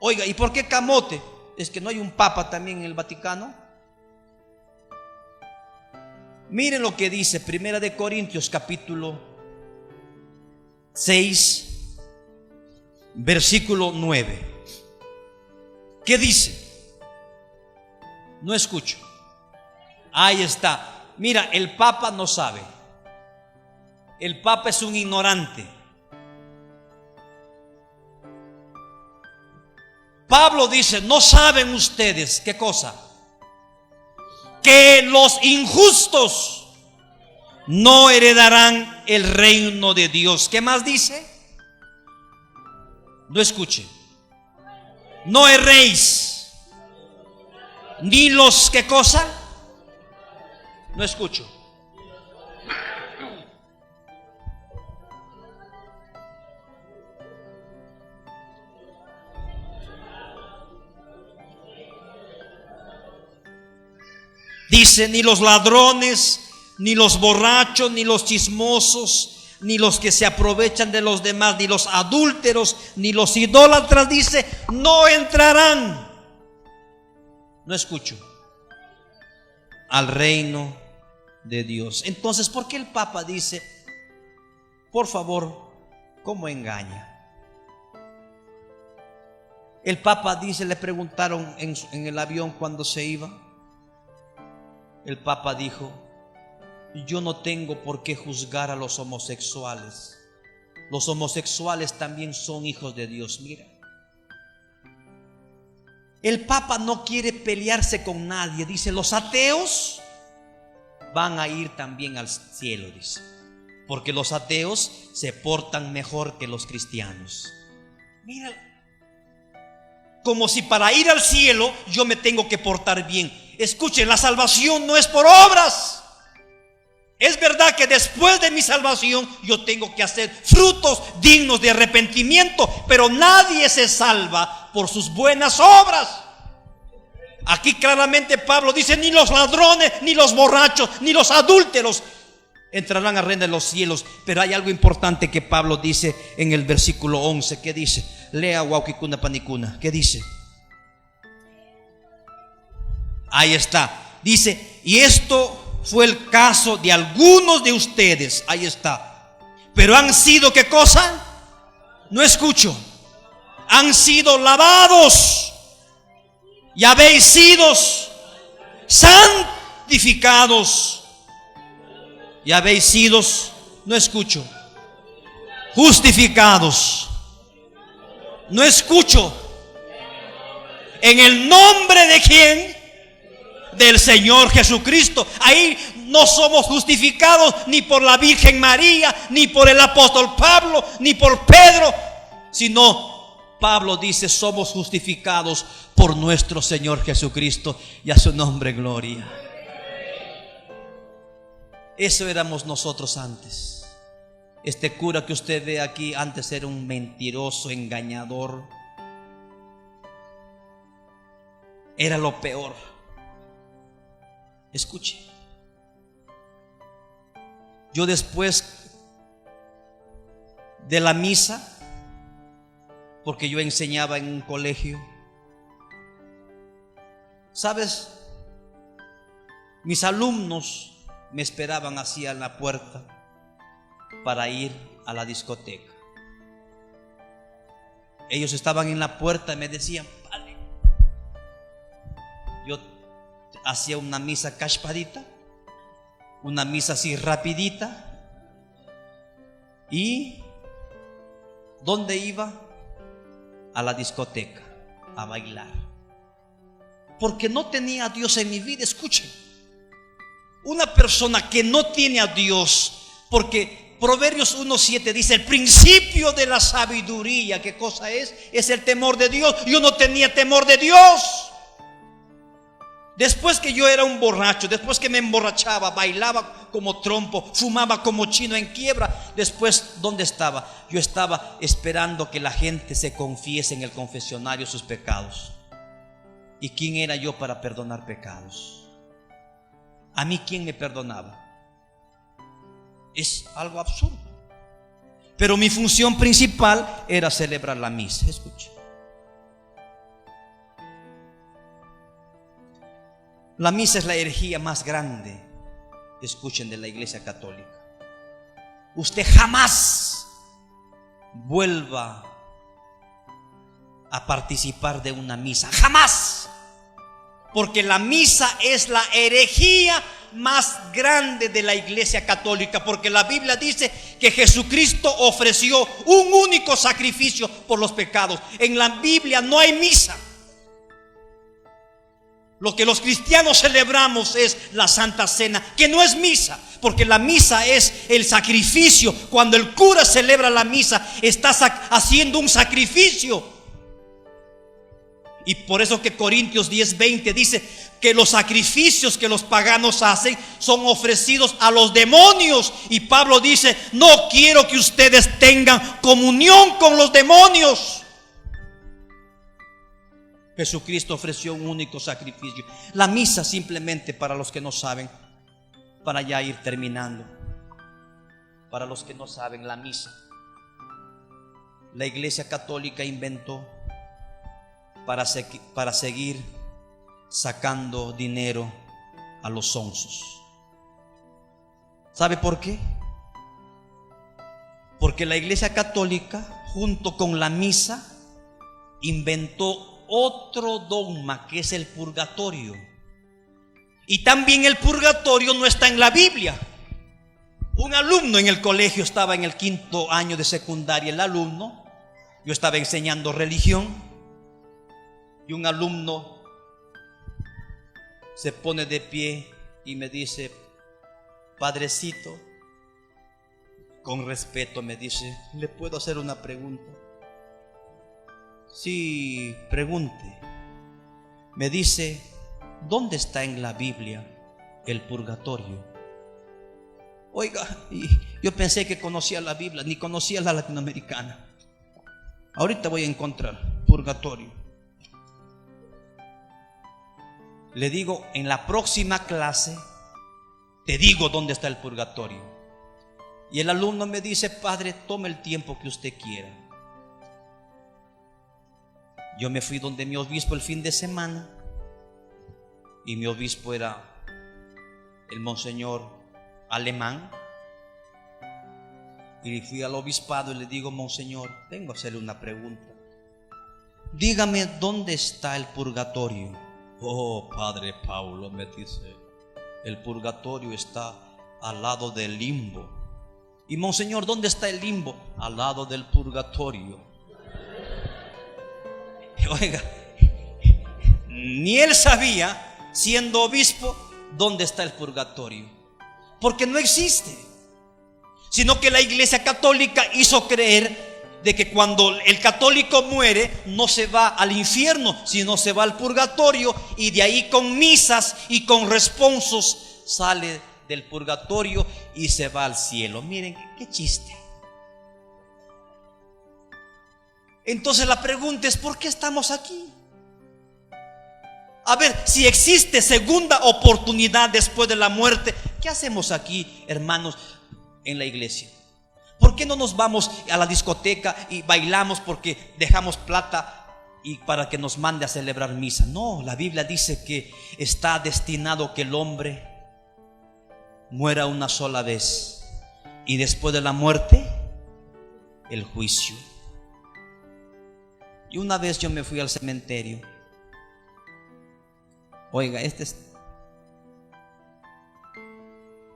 Oiga, ¿y por qué camote? ¿Es que no hay un papa también en el Vaticano? Miren lo que dice Primera de Corintios, capítulo 6, versículo 9. ¿Qué dice? No escucho. Ahí está. Mira, el Papa no sabe. El Papa es un ignorante. Pablo dice: no saben ustedes, ¿qué cosa? Que los injustos no heredarán el reino de Dios. ¿Qué más dice? No escuche. No erréis, ni los, ¿qué cosa? No escucho. Dice, ni los ladrones, ni los borrachos, ni los chismosos, ni los que se aprovechan de los demás, ni los adúlteros, ni los idólatras, dice, no entrarán. No escucho. Al reino de Dios. Entonces, ¿por qué el Papa dice, por favor, cómo engaña? El Papa dice, le preguntaron en el avión cuando se iba. El Papa dijo, yo no tengo por qué juzgar a los homosexuales. Los homosexuales también son hijos de Dios. Mira, el Papa no quiere pelearse con nadie. Dice, los ateos van a ir también al cielo, dice, porque los ateos se portan mejor que los cristianos. Mira, como si para ir al cielo yo me tengo que portar bien. Escuchen, la salvación no es por obras. Es verdad que después de mi salvación yo tengo que hacer frutos dignos de arrepentimiento, pero nadie se salva por sus buenas obras. Aquí claramente Pablo dice, ni los ladrones, ni los borrachos, ni los adúlteros entrarán al reino de los cielos. Pero hay algo importante que Pablo dice en el versículo 11. ¿Qué dice? Lea Waukikuna Panicuna. ¿Qué dice? Ahí está. Dice, y esto fue el caso de algunos de ustedes. Ahí está. Pero han sido, ¿qué cosa? No escucho. Han sido lavados y habéis sido santificados y habéis sido, no escucho, justificados. No escucho. ¿En el nombre de quién? Del Señor Jesucristo. Ahí no somos justificados ni por la Virgen María, ni por el apóstol Pablo, ni por Pedro, sino Pablo dice, somos justificados por nuestro Señor Jesucristo, y a su nombre gloria. Eso éramos nosotros antes. Este cura que usted ve aquí antes era un mentiroso, engañador. Era lo peor. Escuche. Yo después de la misa, porque yo enseñaba en un colegio, ¿sabes? Mis alumnos me esperaban así en la puerta para ir a la discoteca. Ellos estaban en la puerta y me decían, vale. Yo hacía una misa caspadita, una misa así rapidita. ¿Y dónde iba? A la discoteca, a bailar. Porque no tenía a Dios en mi vida. Escuchen, una persona que no tiene a Dios, porque Proverbios 1:7 dice, el principio de la sabiduría, ¿qué cosa es? Es el temor de Dios. Yo no tenía temor de Dios. Después que yo era un borracho, después que me emborrachaba, bailaba como trompo, fumaba como chino en quiebra, después, ¿dónde estaba? Yo estaba esperando que la gente se confiese en el confesionario sus pecados. ¿Y quién era yo para perdonar pecados? ¿A mí quién me perdonaba? Es algo absurdo. Pero mi función principal era celebrar la misa. Escuche. La misa es la herejía más grande, escuchen, de la Iglesia Católica. Usted jamás vuelva a participar de una misa, jamás, porque la misa es la herejía más grande de la Iglesia Católica, porque la Biblia dice que Jesucristo ofreció un único sacrificio por los pecados. En la Biblia no hay misa. Lo que los cristianos celebramos es la Santa Cena, que no es misa, porque la misa es el sacrificio. Cuando el cura celebra la misa, está haciendo un sacrificio. Y por eso que Corintios 10:20 dice que los sacrificios que los paganos hacen son ofrecidos a los demonios. Y Pablo dice, no quiero que ustedes tengan comunión con los demonios. Jesucristo ofreció un único sacrificio. La misa, simplemente para los que no saben, para ya ir terminando, para los que no saben, la misa, la Iglesia Católica inventó para seguir sacando dinero a los sonsos. ¿Sabe por qué? Porque la Iglesia Católica, junto con la misa, inventó otro dogma, que es el purgatorio. Y también el purgatorio no está en la Biblia. Un alumno en el colegio, estaba en el 5º año de secundaria, el alumno, yo estaba enseñando religión, y un alumno se pone de pie y me dice: padrecito, con respeto me dice, ¿le puedo hacer una pregunta? Sí, pregunte. Me dice: ¿dónde está en la Biblia el purgatorio? Oiga, y yo pensé que conocía la Biblia, ni conocía la latinoamericana. Ahorita voy a encontrar purgatorio. Le digo, en la próxima clase te digo dónde está el purgatorio. Y el alumno me dice: padre, tome el tiempo que usted quiera. Yo me fui donde mi obispo el fin de semana, y mi obispo era el monseñor Alemán. Y fui al obispado y le digo: monseñor, vengo a hacerle una pregunta. Dígame dónde está el purgatorio. Oh, padre Paulo, me dice, el purgatorio está al lado del limbo. Y monseñor, ¿dónde está el limbo? Al lado del purgatorio. Oiga, ni él sabía, siendo obispo, dónde está el purgatorio, porque no existe, sino que la Iglesia Católica hizo creer de que cuando el católico muere no se va al infierno, sino se va al purgatorio, y de ahí con misas y con responsos sale del purgatorio y se va al cielo. Miren qué chiste. Entonces la pregunta es: ¿por qué estamos aquí? A ver, si existe segunda oportunidad después de la muerte, ¿qué hacemos aquí, hermanos, en la iglesia? ¿Por qué no nos vamos a la discoteca y bailamos porque dejamos plata y para que nos mande a celebrar misa? No, la Biblia dice que está destinado que el hombre muera una sola vez, y después de la muerte, el juicio. Y una vez yo me fui al cementerio. Oiga,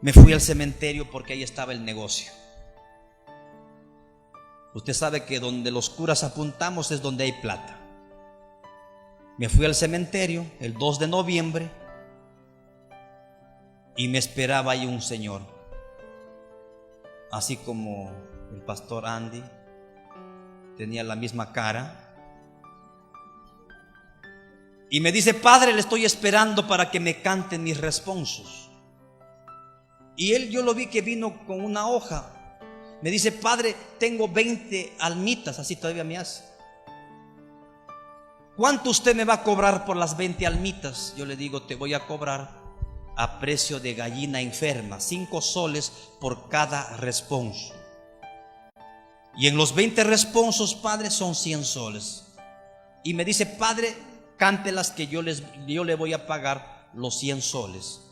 me fui al cementerio porque ahí estaba el negocio. Usted sabe que donde los curas apuntamos es donde hay plata. Me fui al cementerio el 2 de noviembre y me esperaba ahí un señor, así como el pastor Andy, tenía la misma cara. Y me dice: padre, le estoy esperando para que me canten mis responsos. Y él, yo lo vi que vino con una hoja. Me dice: padre, tengo 20 almitas, así todavía me hace. ¿Cuánto usted me va a cobrar por las 20 almitas? Yo le digo: te voy a cobrar a precio de gallina enferma, 5 soles por cada responso. Y en los 20 responsos, padre, son 100 soles. Y me dice: padre, cántelas que yo le voy a pagar los 100 soles.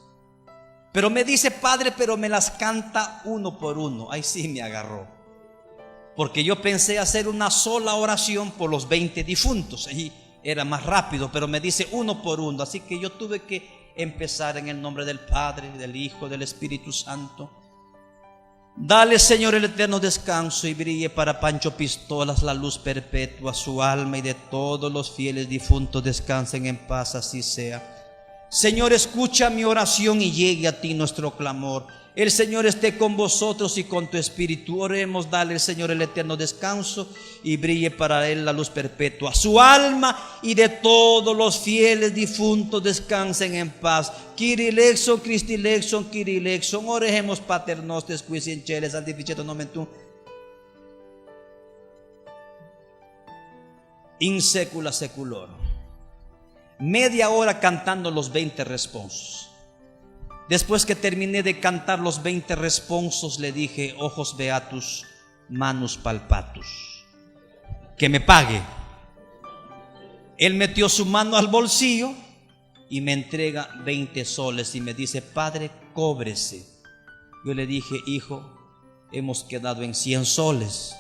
Pero me dice: padre, pero me las canta uno por uno. Ahí sí me agarró, porque yo pensé hacer una sola oración por los 20 difuntos, y era más rápido, pero me dice uno por uno. Así que yo tuve que empezar en el nombre del Padre, del Hijo, del Espíritu Santo. Dale, Señor, el eterno descanso, y brille para Pancho Pistolas la luz perpetua. Su alma y de todos los fieles difuntos descansen en paz, así sea. Señor, escucha mi oración y llegue a ti nuestro clamor. El Señor esté con vosotros y con tu espíritu. Oremos. Dale, Señor, el eterno descanso, y brille para él la luz perpetua. Su alma y de todos los fieles difuntos descansen en paz. Kyrie eleison, Christi eleison, Kyrie eleison. Oremos Pater nostro qui in cielo, sanctificetur nomen tuum, in saecula saeculorum. media hora cantando los 20 responsos. Después que terminé de cantar los 20 responsos, le dije: ojos beatus, manus palpatus, que me pague. Él metió su mano al bolsillo y me entrega 20 soles y me dice: padre, cóbrese. Yo le dije: hijo, hemos quedado en 100 soles.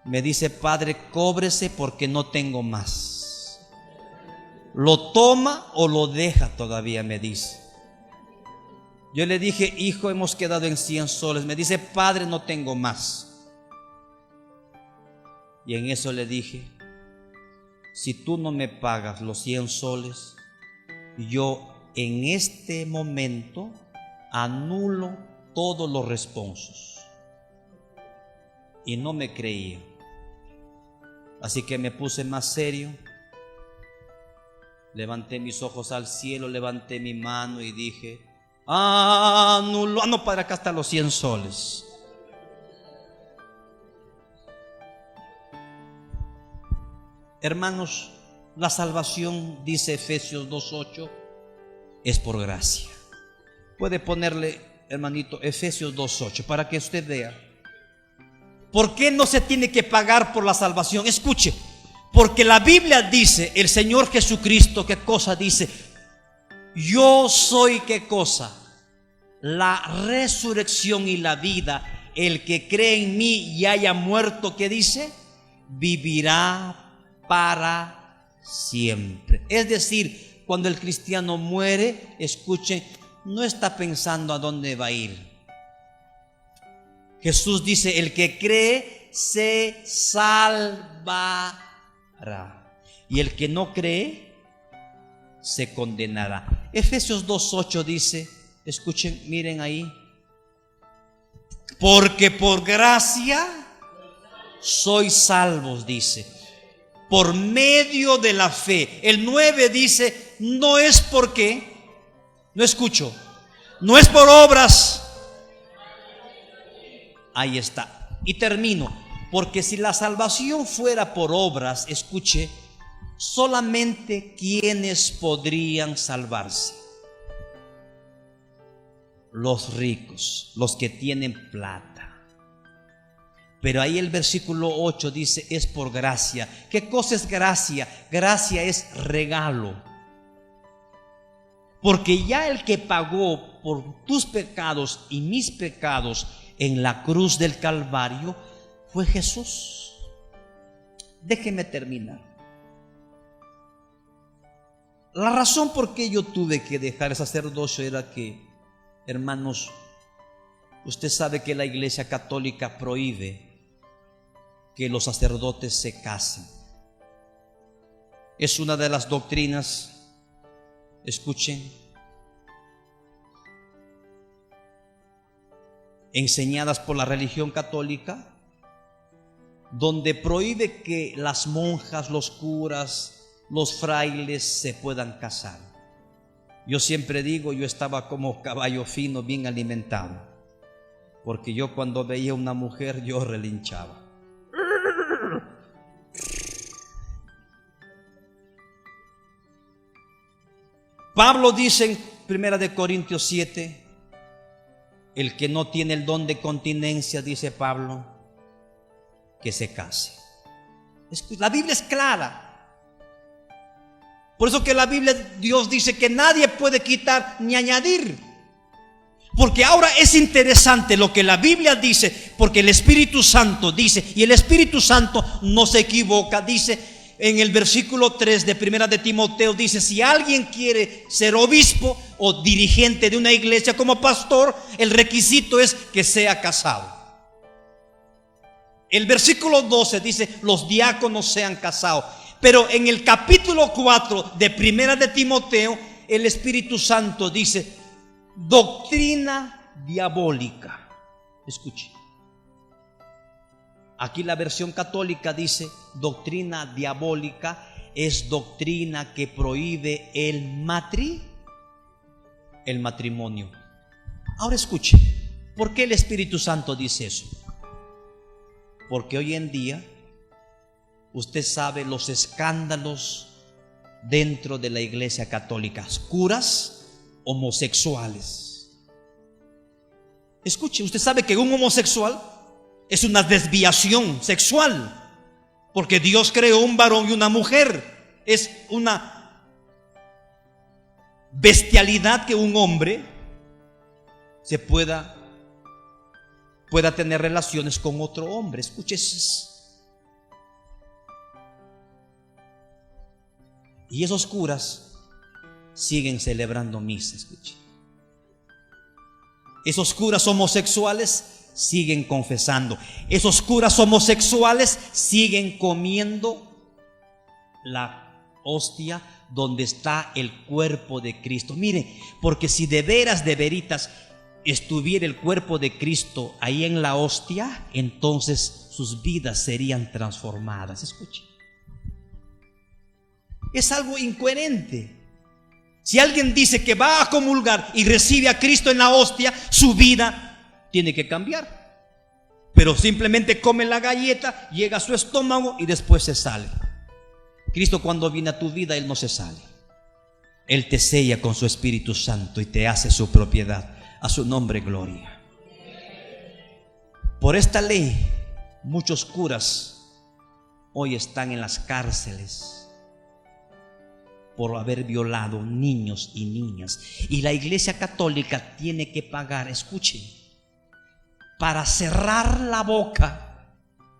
Me dice: padre, cóbrese porque no tengo más. ¿Lo toma o lo deja todavía?, me dice. Yo le dije: hijo, hemos quedado en 100 soles. Me dice: padre, no tengo más. Y en eso le dije: si tú no me pagas los 100 soles, yo en este momento anulo todos los responsos. Y no me creía. Así que me puse más serio. Levanté mis ojos al cielo, levanté mi mano y dije: anulo. No, para acá están los 100 soles. Hermanos, la salvación, dice Efesios 2:8, es por gracia. Puede ponerle, hermanito, Efesios 2:8 para que usted vea. ¿Por qué no se tiene que pagar por la salvación? Escuche, porque la Biblia dice, el Señor Jesucristo, ¿qué cosa dice? Yo soy, ¿qué cosa? La resurrección y la vida. El que cree en mí y haya muerto, ¿qué dice? Vivirá para siempre. Es decir, cuando el cristiano muere, escuchen, no está pensando a dónde va a ir. Jesús dice: el que cree se salvará, y el que no cree se condenará. Efesios 2:8 dice, escuchen, miren ahí: porque por gracia sois salvos, dice, por medio de la fe. El 9 dice: no es porque, no escucho, no es por obras. Ahí está. Y termino. Porque si la salvación fuera por obras, escuche, solamente quienes podrían salvarse: los ricos, los que tienen plata. Pero ahí el versículo 8 dice: es por gracia. ¿Qué cosa es gracia? Gracia es regalo. Porque ya el que pagó por tus pecados y mis pecados en la cruz del Calvario fue Jesús. Déjeme terminar. La razón por qué yo tuve que dejar el sacerdocio era que, hermanos, usted sabe que la Iglesia Católica prohíbe que los sacerdotes se casen. Es una de las doctrinas, escuchen, enseñadas por la religión católica, donde prohíbe que las monjas, los curas, los frailes se puedan casar. Yo siempre digo, yo estaba como caballo fino, bien alimentado, porque yo cuando veía una mujer, yo relinchaba. Pablo dice en 1 Corintios 7, el que no tiene el don de continencia, dice Pablo, que se case. La Biblia es clara. Por eso que la Biblia, Dios dice que nadie puede quitar ni añadir. Porque ahora es interesante lo que la Biblia dice, porque el Espíritu Santo dice, y el Espíritu Santo no se equivoca, dice en el versículo 3 de 1 de Timoteo, dice: si alguien quiere ser obispo o dirigente de una iglesia como pastor, el requisito es que sea casado. El versículo 12 dice: los diáconos sean casados. Pero en el capítulo 4 de 1 de Timoteo, el Espíritu Santo dice: doctrina diabólica. Escuche. Aquí la versión católica dice: doctrina diabólica es doctrina que prohíbe el matrimonio. Ahora escuche, ¿por qué el Espíritu Santo dice eso? Porque hoy en día usted sabe los escándalos dentro de la iglesia católica, curas homosexuales. Escuche, usted sabe que un homosexual es una desviación sexual, porque Dios creó un varón y una mujer. Es una bestialidad que un hombre se pueda tener relaciones con otro hombre. Escuche, y esos curas siguen celebrando misa. Escuche, esos curas homosexuales siguen confesando. Esos curas homosexuales siguen comiendo la hostia donde está el cuerpo de Cristo. Mire, porque si de veras, de veritas, estuviera el cuerpo de Cristo ahí en la hostia, entonces sus vidas serían transformadas. Escuche, es algo incoherente. Si alguien dice que va a comulgar y recibe a Cristo en la hostia, su vida tiene que cambiar. Pero simplemente come la galleta, llega a su estómago y después se sale. Cristo, cuando viene a tu vida, Él no se sale. Él te sella con su Espíritu Santo y te hace su propiedad. A su nombre gloria. Por esta ley, muchos curas hoy están en las cárceles por haber violado niños y niñas. Y la Iglesia Católica tiene que pagar, escuchen, para cerrar la boca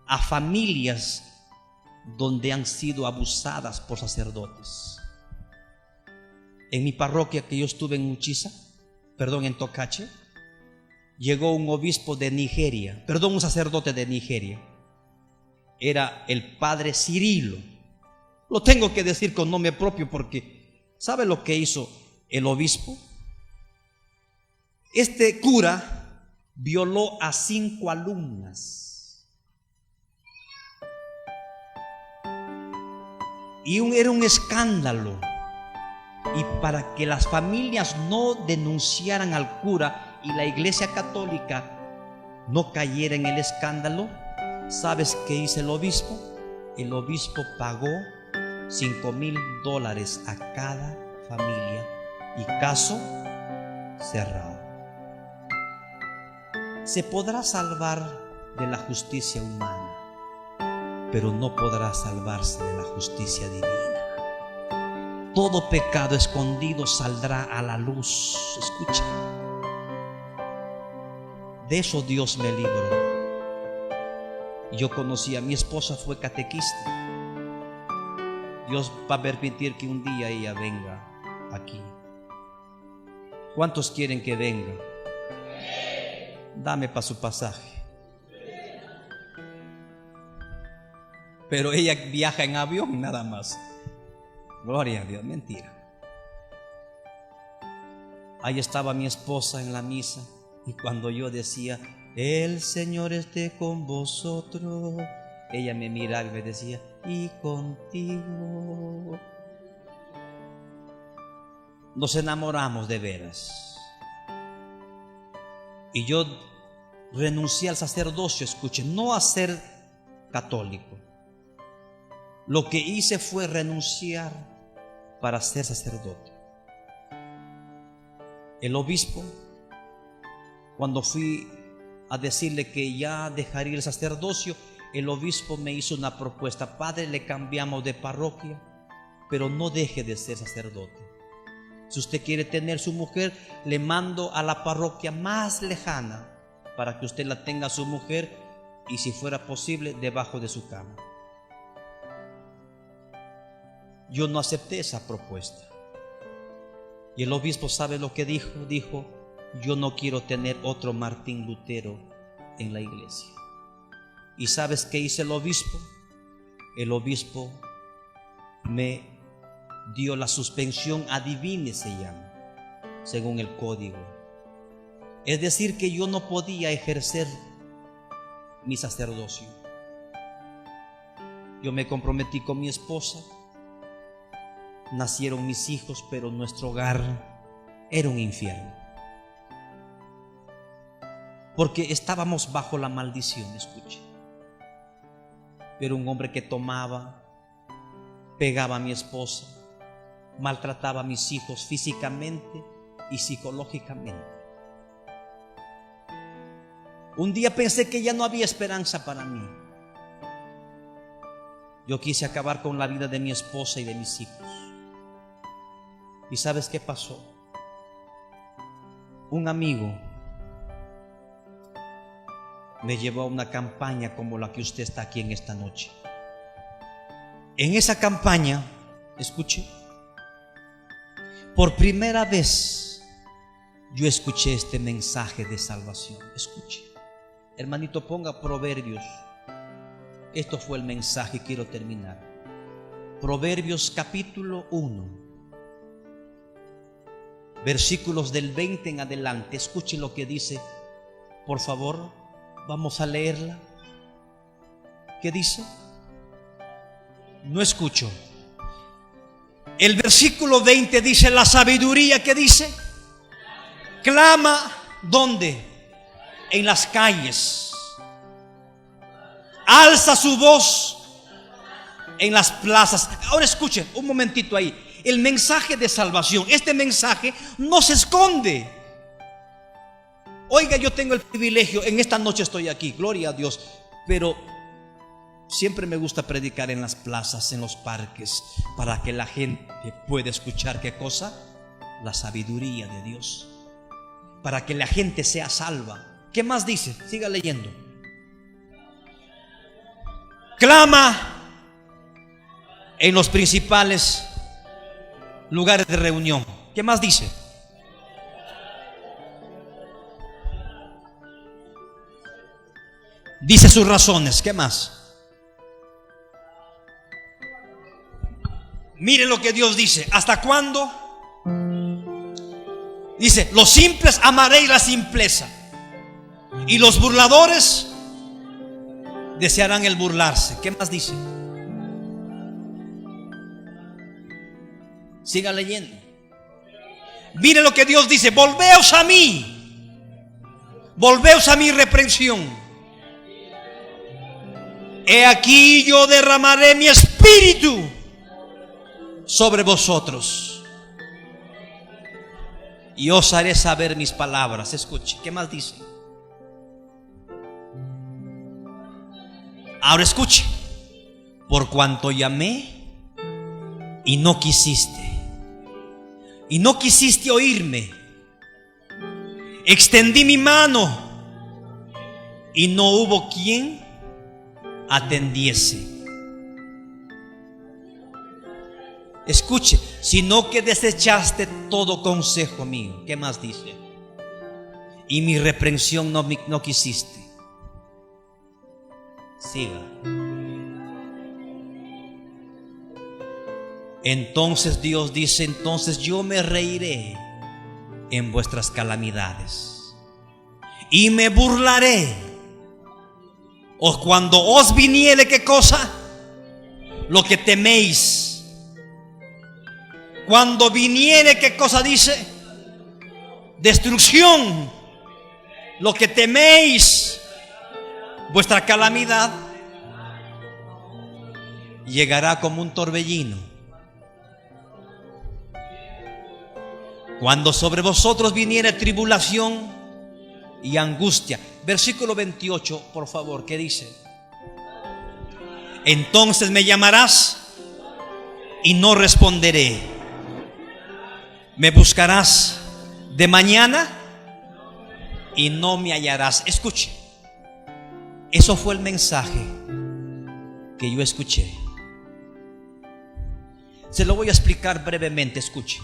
a familias donde han sido abusadas por sacerdotes. En mi parroquia que yo estuve en Tocache, llegó un obispo de Nigeria, un sacerdote de Nigeria. Era el padre Cirilo. Lo tengo que decir con nombre propio porque ¿sabe lo que hizo el obispo? Este cura violó a 5 alumnas. Y era un escándalo. Y para que las familias no denunciaran al cura y la Iglesia Católica no cayera en el escándalo, ¿sabes qué hizo el obispo? El obispo pagó $5,000 a cada familia y caso cerrado. Se podrá salvar de la justicia humana, pero no podrá salvarse de la justicia divina. Todo pecado escondido saldrá a la luz. Escucha, de eso Dios me libró. Yo conocí a mi esposa, fue catequista. Dios va a permitir que un día ella venga aquí. ¿Cuántos quieren que venga? Dame para su pasaje. Pero ella viaja en avión nada más. Gloria a Dios, mentira. Ahí estaba mi esposa en la misa y cuando yo decía, el Señor esté con vosotros, ella me miraba y me decía, y contigo. Nos enamoramos de veras. Y yo renuncié al sacerdocio, escuchen, no a ser católico. Lo que hice fue renunciar para ser sacerdote. El obispo, cuando fui a decirle que ya dejaría el sacerdocio, el obispo me hizo una propuesta: padre, le cambiamos de parroquia, pero no deje de ser sacerdote. Si usted quiere tener su mujer, le mando a la parroquia más lejana para que usted la tenga a su mujer y, si fuera posible, debajo de su cama. Yo no acepté esa propuesta. Y el obispo, ¿sabe lo que dijo? Dijo, yo no quiero tener otro Martín Lutero en la iglesia. ¿Y sabes qué hizo el obispo? El obispo me dio la suspensión adivine, se llama, según el código. Es decir, que yo no podía ejercer mi sacerdocio. Yo me comprometí con mi esposa. Nacieron mis hijos, pero nuestro hogar era un infierno. Porque estábamos bajo la maldición, escuche. Era un hombre que tomaba, pegaba a mi esposa, maltrataba a mis hijos físicamente y psicológicamente. Un día pensé que ya no había esperanza para mí. Yo quise acabar con la vida de mi esposa y de mis hijos. ¿Y sabes qué pasó? Un amigo me llevó a una campaña como la que usted está aquí en esta noche. En esa campaña, escuche, por primera vez yo escuché este mensaje de salvación. Escuche, hermanito, ponga Proverbios. Esto fue el mensaje, quiero terminar. Proverbios capítulo 1. Versículos del 20 en adelante. Escuche lo que dice. Por favor, vamos a leerla. ¿Qué dice? No escucho. El versículo 20 dice: la sabiduría, ¿qué dice? Clama, ¿dónde? En las calles. Alza su voz en las plazas. Ahora escuchen un momentito ahí. El mensaje de salvación, este mensaje no se esconde. Oiga, yo tengo el privilegio, en esta noche estoy aquí, gloria a Dios, pero siempre me gusta predicar en las plazas, en los parques, para que la gente pueda escuchar, ¿qué cosa? La sabiduría de Dios, para que la gente sea salva. ¿Qué más dice? Siga leyendo. Clama en los principales lugares de reunión. ¿Qué más dice? Dice sus razones. ¿Qué más? Mire lo que Dios dice. ¿Hasta cuándo? Dice: los simples amaréis la simpleza, y los burladores desearán el burlarse. ¿Qué más dice? Siga leyendo. Mire lo que Dios dice: volveos a mí, volveos a mi reprensión. He aquí yo derramaré mi espíritu sobre vosotros y os haré saber mis palabras. Escuche, ¿qué más dice? Ahora escuche. Por cuanto llamé y no quisiste, y no quisiste oírme, extendí mi mano y no hubo quien atendiese. Escuche, sino que desechaste todo consejo mío. ¿Qué más dice? Y mi reprensión no quisiste. Siga. Entonces Dios dice: entonces yo me reiré en vuestras calamidades y me burlaré. O cuando os viniere, ¿qué cosa? Lo que teméis. Cuando viniere, ¿qué cosa dice? Destrucción. Lo que teméis, vuestra calamidad, llegará como un torbellino. Cuando sobre vosotros viniere tribulación y angustia. Versículo 28, por favor, ¿qué dice? Entonces me llamarás y no responderé. Me buscarás de mañana y no me hallarás. Escuche, eso fue el mensaje que yo escuché. Se lo voy a explicar brevemente. Escuche.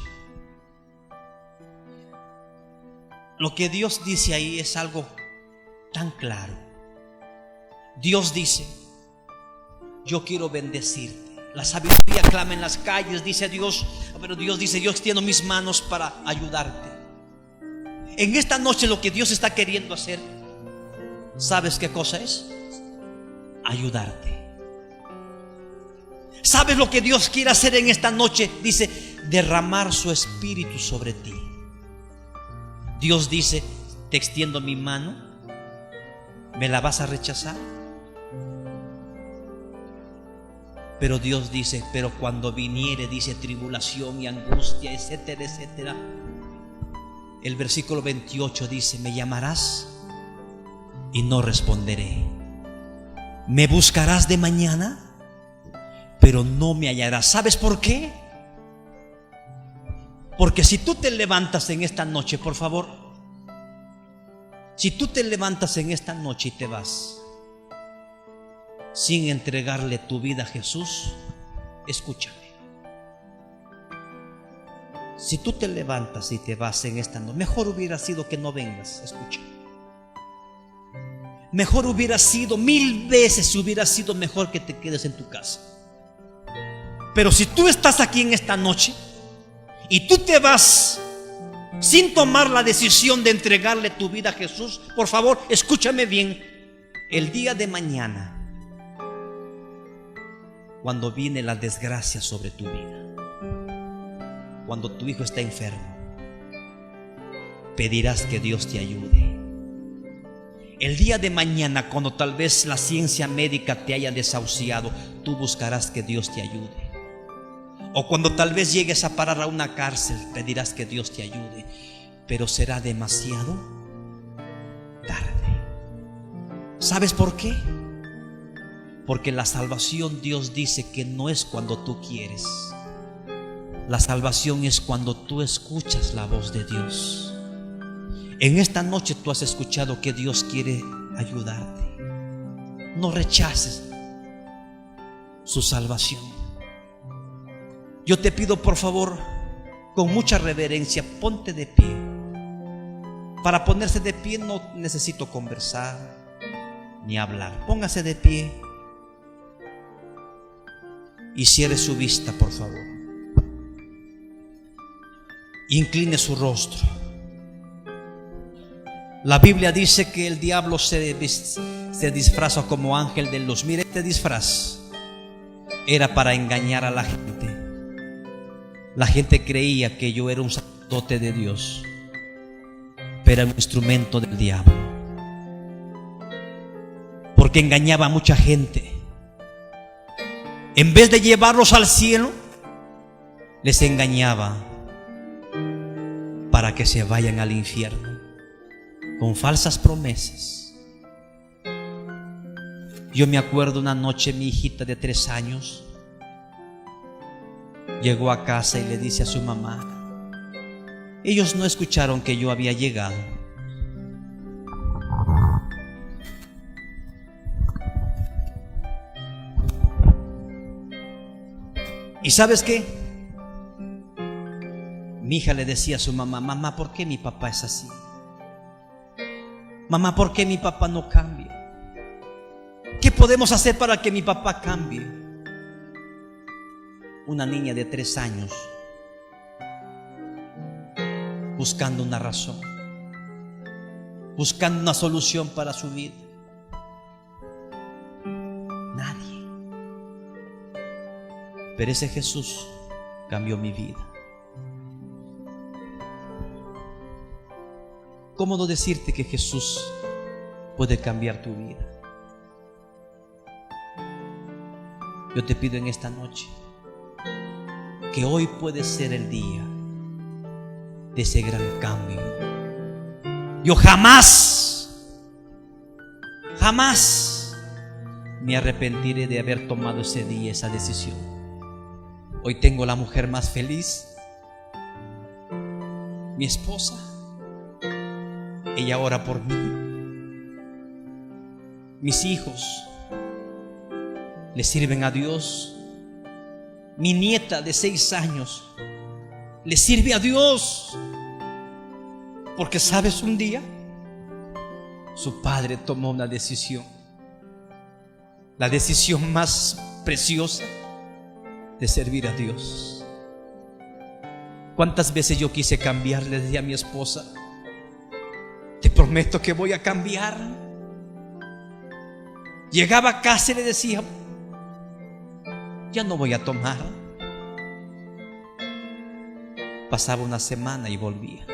Lo que Dios dice ahí es algo tan claro. Dios dice: yo quiero bendecirte. La sabiduría clama en las calles, dice Dios. Pero Dios dice: yo extiendo mis manos para ayudarte. En esta noche lo que Dios está queriendo hacer, ¿sabes qué cosa es? Ayudarte. ¿Sabes lo que Dios quiere hacer en esta noche? Dice: derramar su espíritu sobre ti. Dios dice: te extiendo mi mano, ¿me la vas a rechazar? Pero Dios dice, pero cuando viniere, dice, tribulación y angustia, etcétera, etcétera. El versículo 28 dice, me llamarás y no responderé. Me buscarás de mañana, pero no me hallarás. ¿Sabes por qué? Porque si tú te levantas en esta noche, por favor, si tú te levantas en esta noche y te vas sin entregarle tu vida a Jesús, escúchame. Si tú te levantas y te vas en esta noche, mejor hubiera sido que no vengas, escúchame. Mejor hubiera sido, 1000 veces hubiera sido mejor que te quedes en tu casa. Pero si tú estás aquí en esta noche y tú te vas sin tomar la decisión de entregarle tu vida a Jesús, por favor, escúchame bien. El día de mañana, cuando viene la desgracia sobre tu vida, cuando tu hijo está enfermo, pedirás que Dios te ayude. El día de mañana, cuando tal vez la ciencia médica te haya desahuciado, tú buscarás que Dios te ayude. O cuando tal vez llegues a parar a una cárcel, pedirás que Dios te ayude. Pero será demasiado tarde. ¿Sabes por qué? Porque la salvación, Dios dice que no es cuando tú quieres. La salvación es cuando tú escuchas la voz de Dios. En esta noche tú has escuchado que Dios quiere ayudarte. No rechaces su salvación. Yo te pido, por favor, con mucha reverencia, ponte de pie. Para ponerse de pie no necesito conversar ni hablar. Póngase de pie y cierre su vista, por favor. Incline su rostro. La Biblia dice que el diablo se disfraza como ángel de luz. Mire, este disfraz era para engañar a la gente. La gente creía que yo era un sacerdote de Dios, pero era un instrumento del diablo, porque engañaba a mucha gente. En vez de llevarlos al cielo, les engañaba para que se vayan al infierno con falsas promesas. Yo me acuerdo una noche, mi hijita de 3 años llegó a casa y le dice a su mamá, ellos no escucharon que yo había llegado. ¿Y sabes qué? Mi hija le decía a su mamá, mamá, ¿por qué mi papá es así? Mamá, ¿por qué mi papá no cambia? ¿Qué podemos hacer para que mi papá cambie? Una niña de 3 años buscando una razón, buscando una solución para su vida. Nadie. Pero ese Jesús cambió mi vida. ¿Cómo no decirte que Jesús puede cambiar tu vida? Yo te pido en esta noche que hoy puede ser el día de ese gran cambio. Yo jamás me arrepentiré de haber tomado ese día esa decisión. Hoy tengo la mujer más feliz, mi esposa. Ella ora por mí. Mis hijos le sirven a Dios. Mi nieta de 6 años le sirve a Dios. Porque sabes, un día su padre tomó una decisión, la decisión más preciosa de servir a Dios. ¿Cuántas veces yo quise cambiarle? Decía a mi esposa, te prometo que voy a cambiar. Llegaba a casa y le decía, ya no voy a tomar. Pasaba una semana y volvía.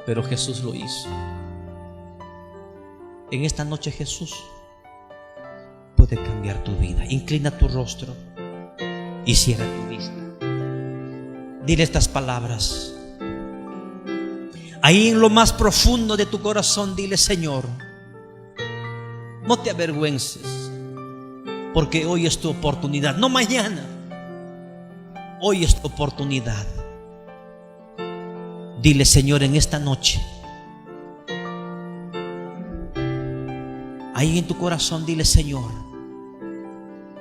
Pero Jesús lo hizo. En esta noche Jesús puede puede cambiar tu vida. Inclina tu rostro y cierra tu vista. Dile estas palabras. Ahí en lo más profundo de tu corazón, dile: Señor, no te avergüences, porque hoy es tu oportunidad, no mañana. Hoy es tu oportunidad. Dile: Señor, en esta noche, ahí en tu corazón, dile: Señor,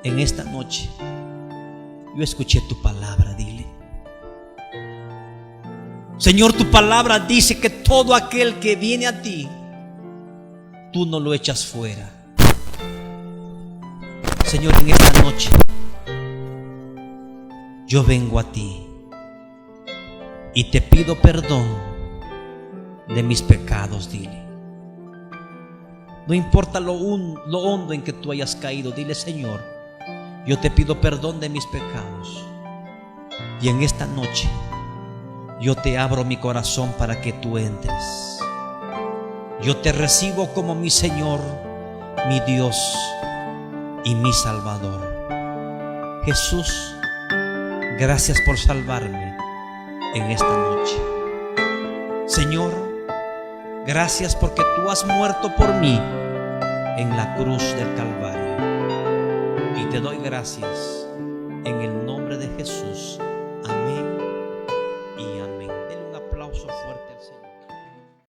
en esta noche yo escuché tu palabra. Dile: Señor, tu palabra dice que todo aquel que viene a ti, tú no lo echas fuera. Señor, en esta noche yo vengo a ti y te pido perdón de mis pecados. Dile. No importa lo hondo en que tú hayas caído, dile: Señor, yo te pido perdón de mis pecados. Y en esta noche yo te abro mi corazón para que tú entres. Yo te recibo como mi Señor, mi Dios y mi Salvador. Jesús, gracias por salvarme en esta noche. Señor, gracias porque tú has muerto por mí en la cruz del Calvario. Y te doy gracias